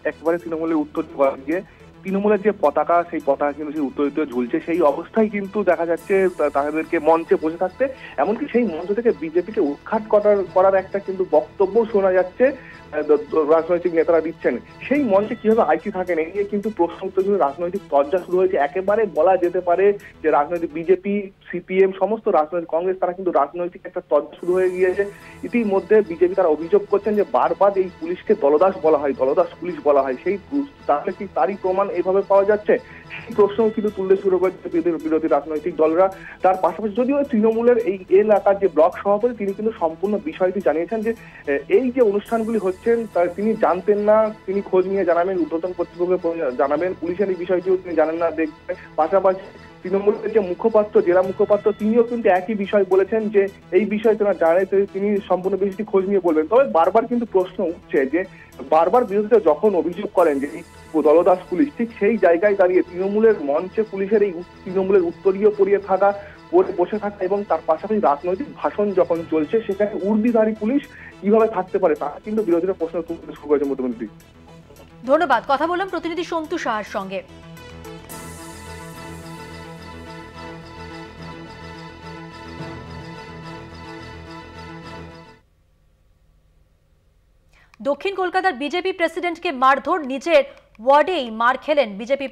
একেবারে তৃণমূলের উত্তর গলায় দিয়ে তৃণমূলের যে পতাকা, সেই পতাকা কিন্তু সেই উত্তরিত ঝুলছে। সেই অবস্থায় কিন্তু দেখা যাচ্ছে তাদেরকে মঞ্চে বসে থাকতে। এমনকি সেই মঞ্চ থেকে বিজেপিকে উৎখাত করার একটা কিন্তু বক্তব্য শোনা যাচ্ছে রাজনৈতিক নেতারা দিচ্ছেন, সেই মঞ্চে কিভাবে আইসি থাকেন এই নিয়ে কিন্তু প্রশ্ন উত্তর রাজনৈতিক চর্চা শুরু হয়েছে। একেবারে বলা যেতে পারে যে রাজনৈতিক বিজেপি, সিপিএম, সমস্ত রাজনৈতিক, কংগ্রেস, তারা কিন্তু রাজনৈতিক একটা চর্চা শুরু হয়ে গিয়েছে। ইতিমধ্যে বিজেপি তারা অভিযোগ করছেন যে বারবার এই পুলিশকে দলদাস বলা হয়, দলদাস পুলিশ বলা হয়, সেই তাহলে কি তারই প্রমাণ এইভাবে পাওয়া যাচ্ছে? সেই প্রশ্নও কিন্তু তুলতে শুরু করেছে বিরোধী রাজনৈতিক দলরা। তার পাশাপাশি যদিও তৃণমূলের এই এলাকার যে ব্লক সভাপতি, তিনি কিন্তু সম্পূর্ণ বিষয়টি জানিয়েছেন যে এই যে অনুষ্ঠানগুলি হচ্ছেন তিনি জানতেন না, তিনি খোঁজ নিয়ে জানাবেন, ঊর্ধ্বতন কর্তৃপক্ষকে জানাবেন, পুলিশের এই বিষয়টিও তিনি জানেন না দেখবেন। পাশাপাশি তৃণমূলের যে মুখপাত্র, জেলা মুখপাত্র, তিনিও কিন্তু একই বিষয় বলেছেন যে এই বিষয়ে তারা জানে, তিনি সম্পূর্ণ বিষয়টি খোঁজ নিয়ে বলবেন। তবে বারবার কিন্তু প্রশ্ন উঠছে যে বারবার বিরোধীরা যখন অভিযোগ করেন যে দলদাস পুলিশ, ঠিক সেই জায়গায় দাঁড়িয়ে তৃণমূলের মঞ্চে পুলিশের এই তৃণমূলের উত্তরীয় পরিয়ে থাকা, বসে থাকা এবং তার পাশাপাশি রাজনৈতিক ভাষণ যখন চলছে সেখানে উর্দিধারী পুলিশ কিভাবে থাকতে পারে, তা কিন্তু বিরোধীরা প্রশ্ন তুলতে শুরু করেছে। মুখ্যমন্ত্রী, ধন্যবাদ। কথা বললাম প্রতিনিধি সন্তু সাহার সঙ্গে। দক্ষিণ কলকাতার বিজেপি প্রেসিডেন্টকে মারধর, নিজের ওয়ার্ডেই মার খেলেন বিজেপি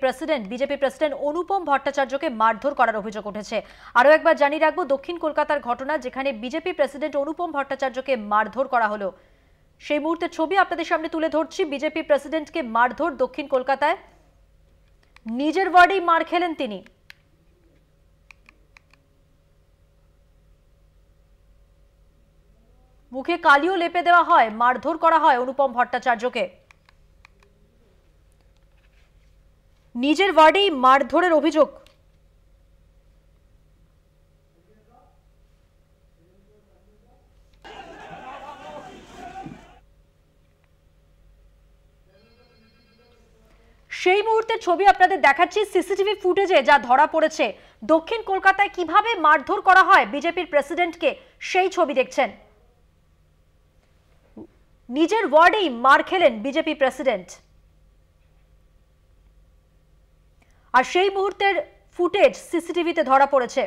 প্রেসিডেন্ট অনুপম ভট্টাচার্যকে মারধর করার অভিযোগ উঠেছে। আরও একবার জানিয়ে রাখবো, দক্ষিণ কলকাতার ঘটনা, যেখানে বিজেপি প্রেসিডেন্ট অনুপম ভট্টাচার্যকে মারধর করা হলো, সেই মুহূর্তের ছবি আপনাদের সামনে তুলে ধরছি। বিজেপি প্রেসিডেন্টকে মারধর দক্ষিণ কলকাতায়, নিজের ওয়ার্ডেই মার খেলেন তিনি। মুখে কালিও লেপে দেওয়া হয়, মারধর করা হয় অনুপম ভট্টাচার্যকে। নিজের ওয়ার্ডেই মারধরের অভিযোগ। সেই মুহূর্তের ছবি আপনাদের দেখাচ্ছি। সিসিটিভি ফুটেজে যা ধরা পড়েছে, দক্ষিণ কলকাতায় কিভাবে মারধর করা হয় বিজেপির প্রেসিডেন্টকে, সেই ছবি দেখছেন। নিজের ওয়ার্ডেই মার খেলেন বিজেপি প্রেসিডেন্ট, আর সেই মুহূর্তের ফুটেজ সিসিটিভিতে ধরা পড়েছে।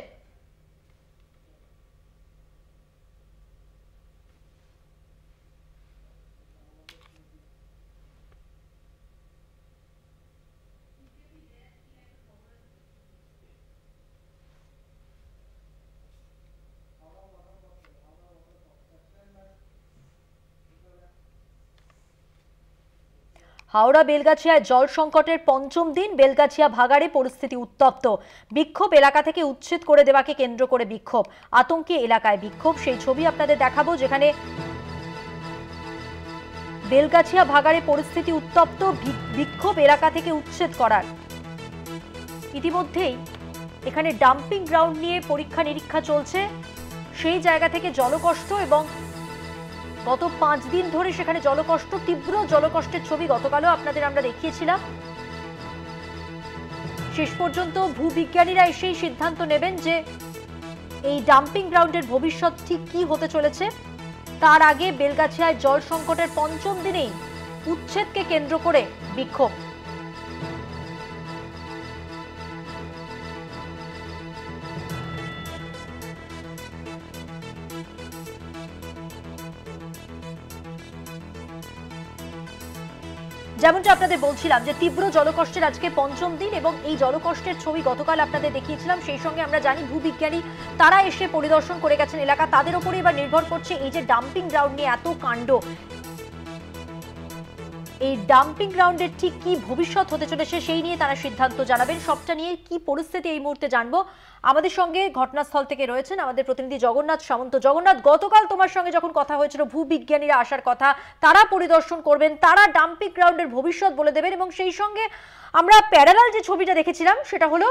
হাওড়া বেলগাছিয়ায় জল সংকটের পঞ্চম দিন, বেলগাছিয়া ভাগাড়ে পরিস্থিতি উত্তপ্ত। বিক্ষোভ, এলাকা থেকে উচ্ছেদ করে দেওয়াকে কেন্দ্র করে বিক্ষোভ, আতঙ্কে এলাকায় বিক্ষোভ। সেই ছবি আপনাদের দেখাবো, যেখানে বেলগাছিয়া ভাগাড়ে পরিস্থিতি উত্তপ্ত, বিক্ষোভ এলাকা থেকে উচ্ছেদ করার। ইতিমধ্যেই এখানে ডাম্পিং গ্রাউন্ড নিয়ে পরীক্ষা নিরীক্ষা চলছে, সেই জায়গা থেকে জলকষ্ট, এবং গত 5 দিন ধরে সেখানে জলকষ্ট, তীব্র জলকষ্টের ছবি গতকালও আপনাদের আমরা দেখিয়েছিলাম। শেষ পর্যন্ত ভূবিজ্ঞানীরা এসেই সিদ্ধান্ত নেবেন যে এই ডাম্পিং গ্রাউন্ডের ভবিষ্যৎ ঠিক কি হতে চলেছে। তার আগে বেলগাছিয়ায় জল সংকটের পঞ্চম দিনেই উচ্ছেদকে কেন্দ্র করে বিক্ষোভ। যেমনটা আপনাদের বলছিলাম যে তীব্র জলকষ্টের আজকে পঞ্চম দিন, এবং এই জলকষ্টের ছবি গতকাল আপনাদের দেখিয়েছিলাম। সেই সঙ্গে আমরা জানি ভূবিজ্ঞানী তারা এসে পরিদর্শন করে গেছেন এলাকা, তাদের উপরে এবার নির্ভর করছে এই যে ডাম্পিং গ্রাউন্ড নিয়ে এত কাণ্ড, এই ডাম্পিং গ্রাউন্ডের ঠিক কি ভবিষ্যৎ হতে চলেছে সেই নিয়ে তারা সিদ্ধান্ত জানাবেন। সবটা নিয়ে কি পরিস্থিতি এই মুহূর্তে জানবো। আমাদের সঙ্গে ঘটনাস্থল থেকে রয়েছেন আমাদের প্রতিনিধি জগন্নাথ সামন্ত। জগন্নাথ, গতকাল তোমার সঙ্গে যখন কথা হয়েছিল, ভূবিজ্ঞানীরা আসার কথা, তারা পরিদর্শন করবেন, তারা ডাম্পিং গ্রাউন্ডের ভবিষ্যৎ বলে দেবেন, এবং সেই সঙ্গে আমরা প্যারালাল যে ছবিটা দেখেছিলাম সেটা হলো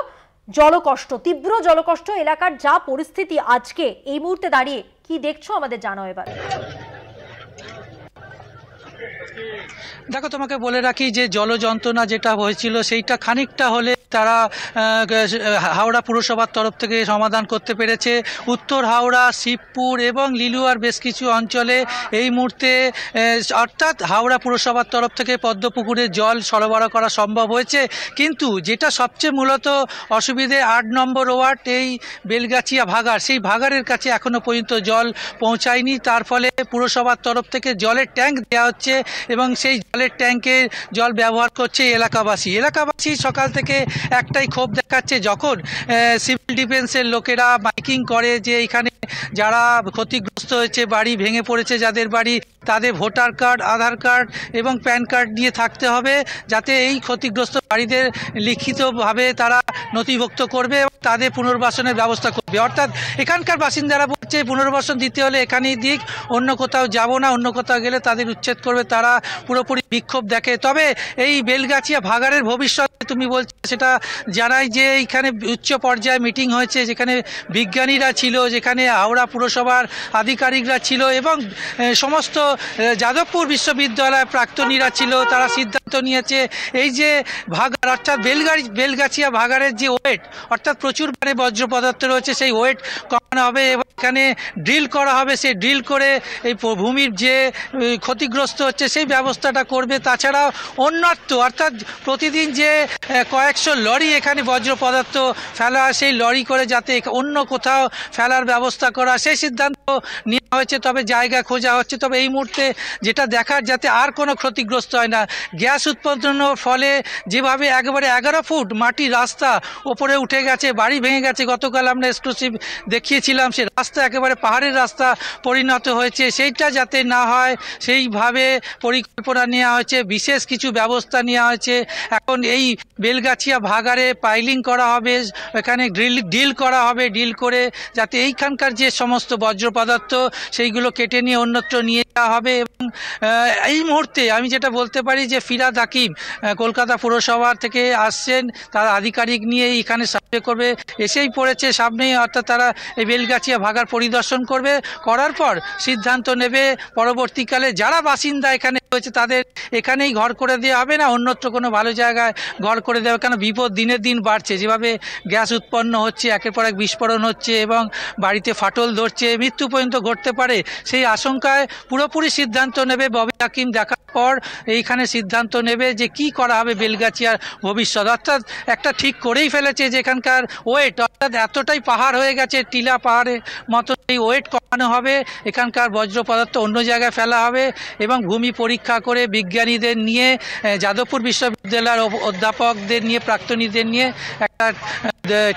জলকষ্ট, তীব্র জলকষ্ট এলাকার যা পরিস্থিতি আজকে এই মুহূর্তে দাঁড়িয়ে, কি দেখছো আমাদের জানাও এবার। দেখো, তোমাকে বলে রাখি যে জল যন্ত্রণা যেটা হয়েছিল সেইটা খানিকটা হলে তারা হাওড়া পুরসভার তরফ থেকে সমাধান করতে পেরেছে। উত্তর হাওড়া, শিবপুর এবং লিলুয়ার বেশ কিছু অঞ্চলে এই মুহূর্তে অর্থাৎ হাওড়া পুরসভার তরফ থেকে পদ্মপুকুরে জল সরবরাহ করা সম্ভব হয়েছে। কিন্তু যেটা সবচেয়ে মূলত অসুবিধে 8 নম্বর ওয়ার্ড এই বেলগাছিয়া ভাগাড়, সেই ভাগাড়ের কাছে এখনো পর্যন্ত জল পৌঁছায়নি। তার ফলে পুরসভার তরফ থেকে জলের ট্যাঙ্ক দেওয়া হচ্ছে এবং সেই জলের ট্যাঙ্কে জল ব্যবহার করছে এলাকাবাসী। সকাল থেকে একটাই ক্ষোভ দেখাচ্ছে, যখন সিভিল ডিফেন্সের লোকেরা মাইকিং করে যে এখানে যারা ক্ষতিগ্রস্ত হয়েছে, বাড়ি ভেঙে পড়েছে যাদের বাড়ি, তাদের ভোটার কার্ড, আধার কার্ড এবং প্যান কার্ড নিয়ে থাকতে হবে, যাতে এই ক্ষতিগ্রস্ত বাড়িদের লিখিতভাবে তারা নথিভুক্ত করবে এবং তাদের পুনর্বাসনের ব্যবস্থা করবে। অর্থাৎ এখানকার বাসিন্দারা বলছে পুনর্বাসন দিতে হলে এখানেই দিক, অন্য কোথাও যাব না, অন্য কোথাও গেলে তাদের উচ্ছেদ করবে, তারা পুরোপুরি বিক্ষোভ দেখে। তবে এই বেলগাছিয়া ভাগাড়ের ভবিষ্যৎ তুমি বলছো সেটা জানাই যে এইখানে উচ্চ পর্যায়ে মিটিং হয়েছে, যেখানে বিজ্ঞানীরা ছিল, যেখানে হাওড়া পুরসভার আধিকারিকরা ছিল এবং সমস্ত যাদবপুর বিশ্ববিদ্যালয়ের প্রাক্তনীরা ছিল। তারা সিদ্ধান্ত নিয়েছে এই যে ভাগাড় অর্থাৎ বেলগাছিয়া ভাগাড়ের যে ওয়েট অর্থাৎ প্রচুর মানে বজ্র পদার্থ রয়েছে, সেই ওয়েট কমানো হবে এবং এখানে ড্রিল করা হবে। সেই ড্রিল করে এই ভূমির যে ক্ষতিগ্রস্ত হচ্ছে সেই ব্যবস্থাটা করবে। তাছাড়াও অন্যত্র অর্থাৎ প্রতিদিন যে কয়েকশো লরি এখানে বজ্র পদার্থ ফেলা হয়, সেই লরি করে যাতে অন্য কোথাও ফেলার ব্যবস্থা করা, সেই সিদ্ধান্ত নেওয়া হয়েছে। তবে জায়গা খোঁজা হচ্ছে। তবে এই মুহূর্তে যেটা দেখার, যাতে আর কোনো ক্ষতিগ্রস্ত হয় না। গ্যাস উৎপাদনের ফলে যেভাবে একেবারে 11 ফুট মাটির রাস্তা ওপরে উঠে গেছে, বাড়ি ভেঙে গেছে, গতকাল আমরা এক্সক্লুসিভ দেখিয়েছিলাম, সে রাস্তা একেবারে পাহাড়ের রাস্তা পরিণত হয়েছে। সেইটা যাতে না হয় সেইভাবে পরিকল্পনা নেওয়া হয়েছে, বিশেষ কিছু ব্যবস্থা নেওয়া হয়েছে। এখন এই বেলগাছিয়া ভাগাড়ে পাইলিং করা হবে, এখানে ড্রিল করা হবে, ড্রিল করে যাতে এইখানকার যে সমস্ত বজ্র পদার্থ সেইগুলো কেটে নিয়ে অন্যত্র নিয়ে যাওয়া হবে। এবং এই মুহূর্তে আমি যেটা বলতে পারি যে ফিরহাদ হাকিম কলকাতা পুরসভা থেকে আসছেন, তারা আধিকারিক নিয়ে এখানে সার্ভে করবে, এসেই পড়েছে সামনেই। অর্থাৎ তারা এই বেলগাছিয়া ভাগাড় পরিদর্শন করবে, করার পর সিদ্ধান্ত নেবে পরবর্তীকালে যারা বাসিন্দা এখানে হয়েছে তাদের এখানেই ঘর করে দেওয়া হবে না অন্যত্র কোনো ভালো জায়গায় ঘর করে দেওয়া। কেন বিপদ দিনের দিন বাড়ছে, যেভাবে গ্যাস উৎপন্ন হচ্ছে, একের পর এক বিস্ফোরণ হচ্ছে এবং বাড়িতে ফাটল ধরছে, মৃত্যু পর্যন্ত ঘটতে পারে, সেই আশঙ্কায় পুরোপুরি সিদ্ধান্ত নেবে ববি হাকিম। দেখার পর এইখানে সিদ্ধান্ত নেবে যে কি করা হবে বেলগাছিয়ার ভবিষ্যৎ। অর্থাৎ একটা ঠিক করেই ফেলেছে যে এখানকার ওয়েট অর্থাৎ এতটাই পাহাড় হয়ে গেছে, টিলা পাহাড়ের মতো, এই ওয়েট কমানো হবে, এখানকার বজ্র পদার্থ অন্য জায়গায় ফেলা হবে এবং ভূমি পরীক্ষা করে বিজ্ঞানীদের নিয়ে, যাদবপুর বিশ্ববিদ্যালয়ের অধ্যাপকদের নিয়ে, প্রাক্তনীদের নিয়ে একটা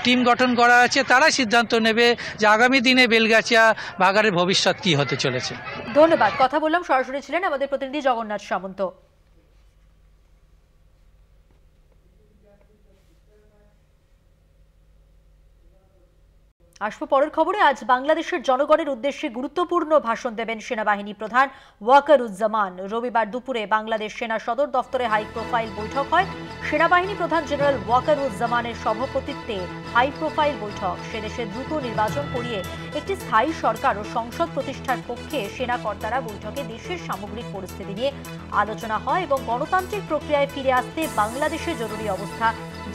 টিম গঠন করা আছে। তারাই সিদ্ধান্ত নেবে যে আগামী দিনে বেলগাছিয়া ভাগাড়ের ভবিষ্যৎ কি হতে চলেছে। ধন্যবাদ। কথা বললাম, সরাসরি ছিলেন আমাদের প্রতিনিধি জগন্নাথ সামন্ত। আসবো পরের খবরে। আজ বাংলাদেশের জনগণের উদ্দেশ্যে গুরুত্বপূর্ণ ভাষণ দেবেন সেনাবাহিনী প্রধান ওয়াকারুজ্জামান। রবিবার দুপুরে বাংলাদেশ সেনা সদর দফতরে হাই প্রোফাইল বৈঠক হয়। সেনাবাহিনী প্রধান জেনারেল ওয়াকারুজ্জামানের সভাপতিত্বে হাই প্রোফাইল বৈঠক। সে দেশে দ্রুত নির্বাচন করিয়ে একটি স্থায়ী সরকার ও সংসদ প্রতিষ্ঠার পক্ষে সেনা কর্তারা বৈঠকে দেশের সামগ্রিক পরিস্থিতি নিয়ে আলোচনা হয় এবং গণতান্ত্রিক প্রক্রিয়ায় ফিরে আসতে বাংলাদেশে জরুরি অবস্থা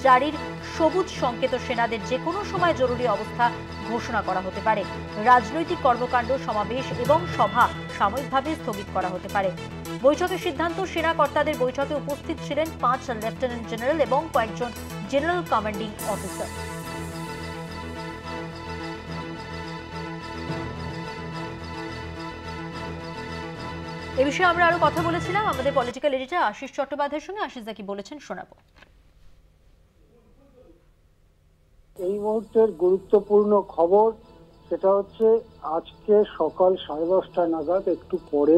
জারির সবুজ সংকেত, সেনাদের যে কোনো সময় জরুরি অবস্থা ঘোষণা করা হতে পারে। রাজনৈতিক কর্মকাণ্ড, সমাবেশ এবং সভা সাময়িকভাবে স্থগিত করা হতে পারে। বৈঠকের সিদ্ধান্ত, সেনা কর্তাদের বৈঠকে উপস্থিত ছিলেন 5 লেফটেন্যান্ট জেনারেল এবং কয়েকজন জেনারেল কমান্ডিং অফিসার। এ বিষয়ে আমরা আরো কথা বলেছিলাম আমাদের পলিটিক্যাল এডিটর আশিস চট্টোপাধ্যায়ের সঙ্গে। আশিস দা কি বলেছেন শোনাবো। এই মুহূর্তের গুরুত্বপূর্ণ খবর সেটা হচ্ছে আজকে সকাল 10:30 নাগাদ, একটু পরে,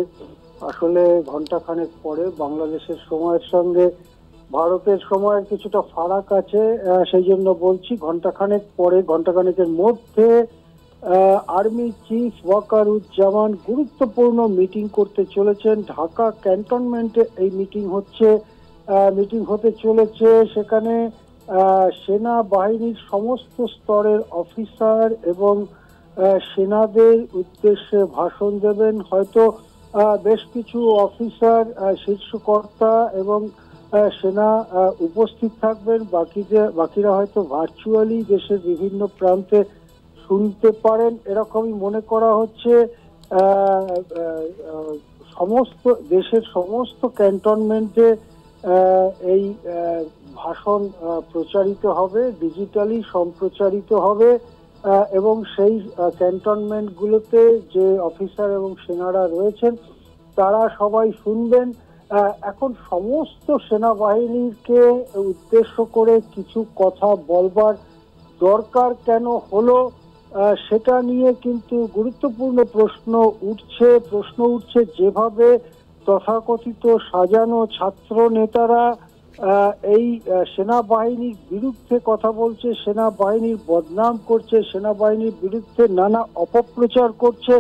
আসলে ঘন্টাখানেক পরে, বাংলাদেশের সময়ের সঙ্গে ভারতের সময়ের কিছুটা ফারাক আছে, সেই জন্য বলছি ঘন্টাখানেকের মধ্যে আর্মি চিফ ওয়াকারুজ্জামান গুরুত্বপূর্ণ মিটিং করতে চলেছেন। ঢাকা ক্যান্টনমেন্টে এই মিটিং হতে চলেছে। সেখানে সেনাবাহিনীর সমস্ত স্তরের অফিসার এবং সেনাদের উদ্দেশ্যে ভাষণ দেবেন। হয়তো বেশ কিছু অফিসার, শীর্ষকর্তা এবং সেনা উপস্থিত থাকবেন, বাকিরা হয়তো ভার্চুয়ালি দেশের বিভিন্ন প্রান্তে শুনতে পারেন এরকমই মনে করা হচ্ছে। সমস্ত দেশের সমস্ত ক্যান্টনমেন্টে এই ভাষণ প্রচারিত হবে, ডিজিটালি সম্প্রচারিত হবে এবং সেই ক্যান্টনমেন্টগুলোতে যে অফিসার এবং সেনারা রয়েছেন তারা সবাই শুনবেন। এখন সমস্ত সেনাবাহিনীকে উদ্দেশ্য করে কিছু কথা বলবার দরকার কেন হলো সেটা নিয়ে কিন্তু গুরুত্বপূর্ণ প্রশ্ন উঠছে যেভাবে তথাকথিত সাজানো ছাত্র নেতারা এই সেনাবাহিনীর বিরুদ্ধে কথা বলছে, সেনাবাহিনীর বদনাম করছে, সেনাবাহিনীর বিরুদ্ধে নানা অপপ্রচার করছে,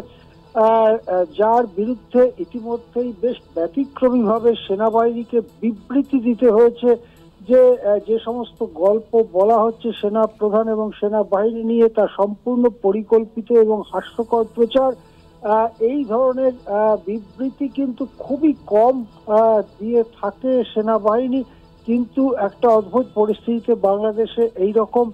যার বিরুদ্ধে ইতিমধ্যেই বেশ ব্যতিক্রমীভাবে সেনাবাহিনীকে বিবৃতি দিতে হয়েছে। যে সমস্ত গল্প বলা হচ্ছে সেনা প্রধান এবং সেনাবাহিনী নিয়ে তা সম্পূর্ণ পরিকল্পিত এবং হাস্যকর প্রচার। এই ধরনের বিবৃতি কিন্তু খুবই কম দিয়ে থাকে সেনাবাহিনী, কিন্তু একটা অদ্ভুত পরিস্থিতিতে বাংলাদেশে এই রকম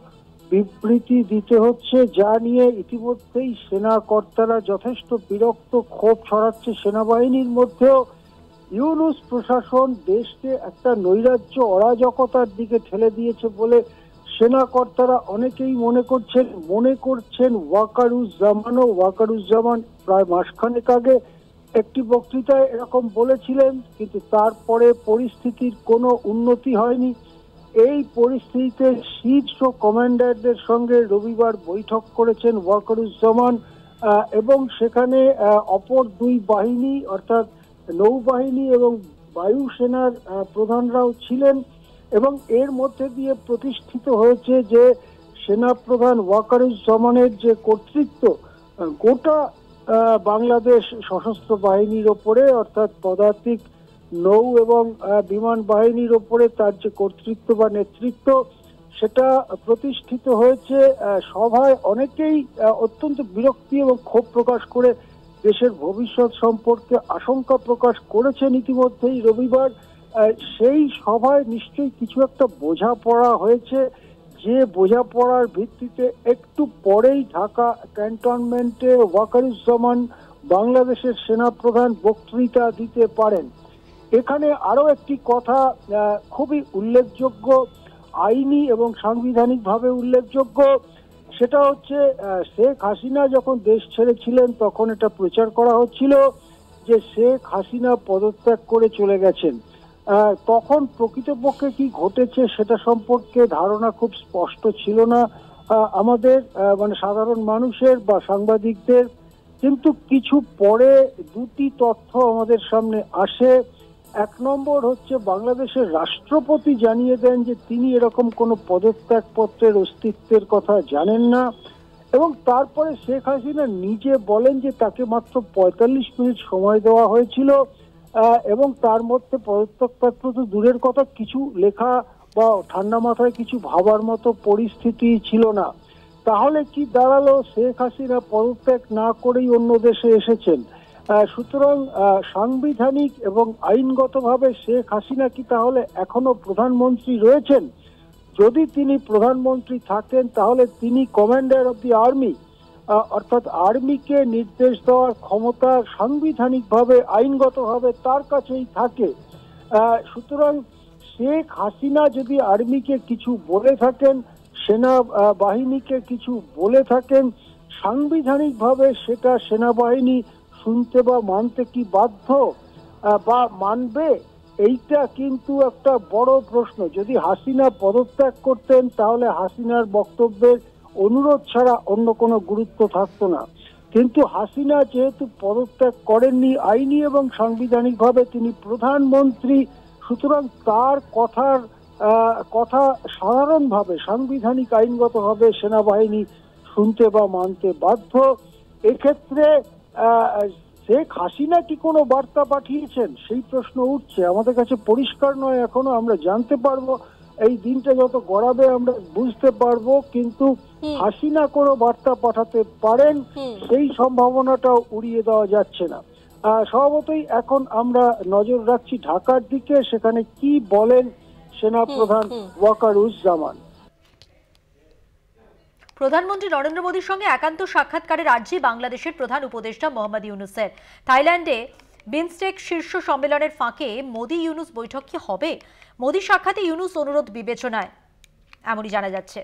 বিবৃতি দিতে হচ্ছে, যা নিয়ে ইতিমধ্যেই সেনা কর্তারা যথেষ্ট বিরক্ত, ক্ষোভ ছড়াচ্ছে সেনাবাহিনীর মধ্যেও। ইউনূস প্রশাসন দেশকে একটা নৈরাজ্য অরাজকতার দিকে ঠেলে দিয়েছে বলে সেনা কর্তারা অনেকেই মনে করছেন। ওয়াকারুজ্জামান প্রায় মাসখানেক আগে একটি বক্তৃতায় এরকম বলেছিলেন, কিন্তু তারপরে পরিস্থিতির কোনো উন্নতি হয়নি। এই পরিস্থিতিতে শীর্ষ কমান্ডারদের সঙ্গে রবিবার বৈঠক করেছেন ওয়াকারুজ্জামান এবং সেখানে অপর দুই বাহিনী অর্থাৎ নৌবাহিনী এবং বায়ুসেনার প্রধানরাও ছিলেন এবং এর মধ্যে দিয়ে প্রতিষ্ঠিত হয়েছে যে সেনাপ্রধান ওয়াকারুজ্জামানের যে কর্তৃত্ব গোটা বাংলাদেশ সশস্ত্র বাহিনীর ওপরে অর্থাৎ পদাতিক নৌ এবং বিমান বাহিনীর ওপরে তার যে কর্তৃত্ব বা নেতৃত্ব সেটা প্রতিষ্ঠিত হয়েছে। সভায় অনেকেই অত্যন্ত বিরক্তি এবং ক্ষোভ প্রকাশ করে দেশের ভবিষ্যৎ সম্পর্কে আশঙ্কা প্রকাশ করেছেন ইতিমধ্যেই রবিবার। সেই সভায় নিশ্চয়ই কিছু একটা বোঝাপড়া হয়েছে, যে বোঝাপড়ার ভিত্তিতে একটু পরেই ঢাকা ক্যান্টনমেন্টে ওয়াকারুজ্জামান বাংলাদেশের সেনাপ্রধান বক্তৃতা দিতে পারেন। এখানে আরো একটি কথা খুবই উল্লেখযোগ্য, আইনি এবং সাংবিধানিকভাবে উল্লেখযোগ্য, সেটা হচ্ছে শেখ হাসিনা যখন দেশ ছেড়েছিলেন তখন এটা প্রচার করা হচ্ছিল যে শেখ হাসিনা পদত্যাগ করে চলে গেছেন। তখন প্রকৃতপক্ষে কি ঘটেছে সেটা সম্পর্কে ধারণা খুব স্পষ্ট ছিল না আমাদের মানে সাধারণ মানুষের বা সাংবাদিকদের, কিন্তু কিছু পরে দুটি তথ্য আমাদের সামনে আসে। এক নম্বর হচ্ছে বাংলাদেশের রাষ্ট্রপতি জানিয়ে দেন যে তিনি এরকম কোনো পদত্যাগপত্রের অস্তিত্বের কথা জানেন না এবং তারপরে শেখ হাসিনা নিজে বলেন যে তাকে মাত্র ৪৫ মিনিট সময় দেওয়া হয়েছিল এবং তার মধ্যে পদত্যাগপত্র তো দূরের কথা, কিছু লেখা বা ঠান্ডা মাথায় কিছু ভাবার মতো পরিস্থিতি ছিল না। তাহলে কি দাঁড়ালো? শেখ হাসিনা পদত্যাগ না করেই অন্য দেশে এসেছেন। সুতরাং সাংবিধানিক এবং আইনগতভাবে শেখ হাসিনা কি তাহলে এখনো প্রধানমন্ত্রী রয়েছেন? যদি তিনি প্রধানমন্ত্রী থাকেন তাহলে তিনি কমান্ডার অফ দি আর্মি, অর্থাৎ আর্মিকে নির্দেশ দেওয়ার ক্ষমতা সাংবিধানিকভাবে আইনগতভাবে তার কাছেই থাকে। সুতরাং শেখ হাসিনা যদি আর্মিকে কিছু বলে থাকেন, সেনা বাহিনীকে কিছু বলে থাকেন, সাংবিধানিকভাবে সেটা সেনাবাহিনী শুনতে বা মানতে কি বাধ্য বা মানবে? এইটা কিন্তু একটা বড় প্রশ্ন। যদি হাসিনা পদত্যাগ করতেন তাহলে হাসিনার বক্তব্যের অনুরোধ ছাড়া অন্য কোনো গুরুত্ব থাকতো না, কিন্তু হাসিনা যেহেতু পদত্যাগ করেননি, আইনি এবং সাংবিধানিকভাবে তিনি প্রধানমন্ত্রী, সুতরাং তার কথা সাধারণভাবে সাংবিধানিক আইনগতভাবে সেনাবাহিনী শুনতে বা মানতে বাধ্য। এক্ষেত্রে শেখ হাসিনা কি কোনো বার্তা পাঠিয়েছেন সেই প্রশ্ন উঠছে। আমাদের কাছে পরিষ্কার নয় এখনো, আমরা জানতে পারবো, এই দিনটা যত গড়াবে আমরা বুঝতে পারবো, কিন্তু হাসিনা কোনো বার্তা পাঠাতে পারেন সেই সম্ভাবনাটাও উড়িয়ে দেওয়া যাচ্ছে না। স্বভাবতই এখন আমরা নজর রাখছি ঢাকার দিকে, সেখানে কি বলেন সেনা প্রধান ওয়াকারুজ্জামান। প্রধানমন্ত্রী নরেন্দ্র মোদীর সঙ্গে একান্ত সাক্ষাৎকারে রাজ্যে বাংলাদেশের প্রধান উপদেষ্টা মোহাম্মদ ইউনূসের। থাইল্যান্ডে বিমস্টেক শীর্ষ সম্মেলনের ফাঁকে মোদি ইউনূস বৈঠক কি হবে? মোদি সাক্ষাতে ইউনূস অনুরোধ বিবেচনায়, এমনই জানা যাচ্ছে।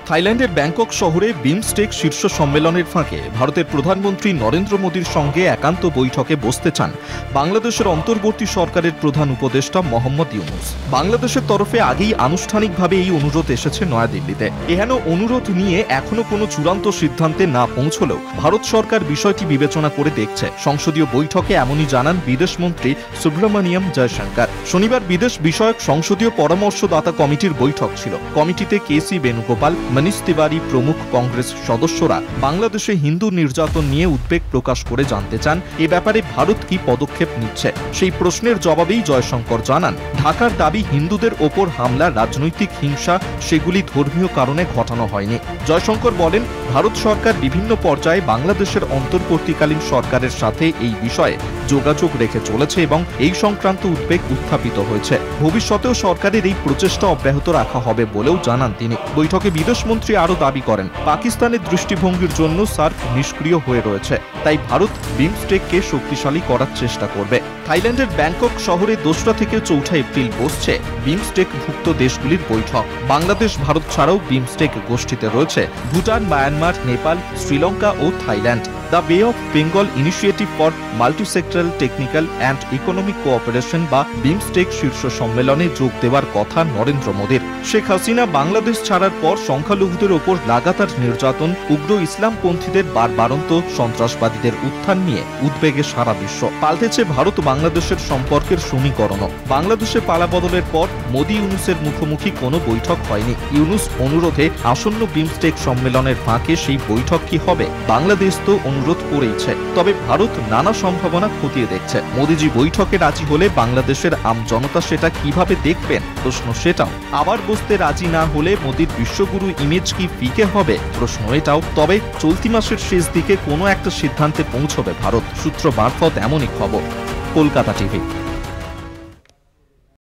থাইল্যান্ডের ব্যাংকক শহরে বিমস্টেক শীর্ষ সম্মেলনের ফাঁকে ভারতের প্রধানমন্ত্রী নরেন্দ্র মোদীর সঙ্গে একান্ত বৈঠকে বসতে চান বাংলাদেশের অন্তর্বর্তী সরকারের প্রধান উপদেষ্টা মোহাম্মদ ইউনূস। বাংলাদেশের তরফে আগেই আনুষ্ঠানিকভাবে এই অনুরোধ এসেছে নয়াদিল্লিতে। এহেন অনুরোধ নিয়ে এখনো কোনো চূড়ান্ত সিদ্ধান্তে না পৌঁছলেও ভারত সরকার বিষয়টি বিবেচনা করে দেখছে। সংসদীয় বৈঠকে এমনই জানান বিদেশমন্ত্রী সুব্রমণিয়াম জয়শঙ্কর। শনিবার বিদেশ বিষয়ক সংসদীয় পরামর্শদাতা কমিটির বৈঠক ছিল। কমিটিতে কেসি বেণুগোপাল, মনীষ তিওয়ারি প্রমুখ কংগ্রেস সদস্যরা বাংলাদেশে হিন্দু নির্যাতন নিয়ে উদ্বেগ প্রকাশ করে জানতে চান এ ব্যাপারে ভারত কি পদক্ষেপ নিচ্ছে। সেই প্রশ্নের জবাবেই জয়শঙ্কর জানান, ঢাকার দাবি হিন্দুদের ওপর হামলা রাজনৈতিক হিংসা, সেগুলি ধর্মীয় কারণে ঘটানো হয়নি। জয়শঙ্কর বলেন, ভারত সরকার বিভিন্ন পর্যায়ে বাংলাদেশের অন্তর্বর্তীকালীন সরকারের সাথে এই বিষয়ে যোগাযোগ রেখে চলেছে এবং এই সংক্রান্ত উদ্বেগ উত্থাপিত হয়েছে। ভবিষ্যতেও সরকারের এই প্রচেষ্টা অব্যাহত রাখা হবে বলেও জানান তিনি। বৈঠকে বিদেশমন্ত্রী আরও দাবি করেন, পাকিস্তানের দৃষ্টিভঙ্গির জন্য সার্ক নিষ্ক্রিয় হয়ে রয়েছে, তাই ভারত বিমস্টেককে শক্তিশালী করার চেষ্টা করবে। থাইল্যান্ডের ব্যাংকক শহরে 2রা থেকে 4 এপ্রিল বসছে বিমস্টেকভুক্ত দেশগুলির বৈঠক। বাংলাদেশ, ভারত ছাড়াও বিমস্টেক গোষ্ঠীতে রয়েছে ভুটান, মায়ানমার, নেপাল, শ্রীলঙ্কা ও Thailand. The Bay of Bengal Initiative for Multisectoral Technical and Economic Cooperation বা বিমস্টেক শীর্ষ সম্মেলনে যোগ দেওয়ার কথা নরেন্দ্র মোদীর। শেখ হাসিনা বাংলাদেশ ছাড়ার পর সংখ্যালঘুদের ওপর লাগাতার নির্যাতন, উগ্র ইসলামপন্থীদের বারবারন্ত, সন্ত্রাসবাদীদের উত্থান নিয়ে উদ্বেগে সারা বিশ্ব। পাল্টেছে ভারত বাংলাদেশের সম্পর্কের সমীকরণও। বাংলাদেশে পালাবদলের পর মোদি ইউনূসের মুখোমুখি কোনো বৈঠক হয়নি। ইউনূস অনুরোধে আসন্ন বিমস্টেক সম্মেলনের ফাঁকে সেই বৈঠক কি হবে? বাংলাদেশ তো অনুরোধ করেইছে, তবে ভারত নানা সম্ভাবনা খতিয়ে দেখছে। মোদিজি বৈঠকে রাজি হলে বাংলাদেশের আম জনতা সেটা কিভাবে দেখবেন প্রশ্ন সেটাও। আবার বসতে রাজি না হলে মোদির বিশ্বগুরু ইমেজ কি ফিকে হবে প্রশ্ন এটাও। তবে চলতি মাসের শেষ দিকে কোনো একটা সিদ্ধান্তে পৌঁছবে ভারত, সূত্র মারফত এমনই খবর। কলকাতা টিভি।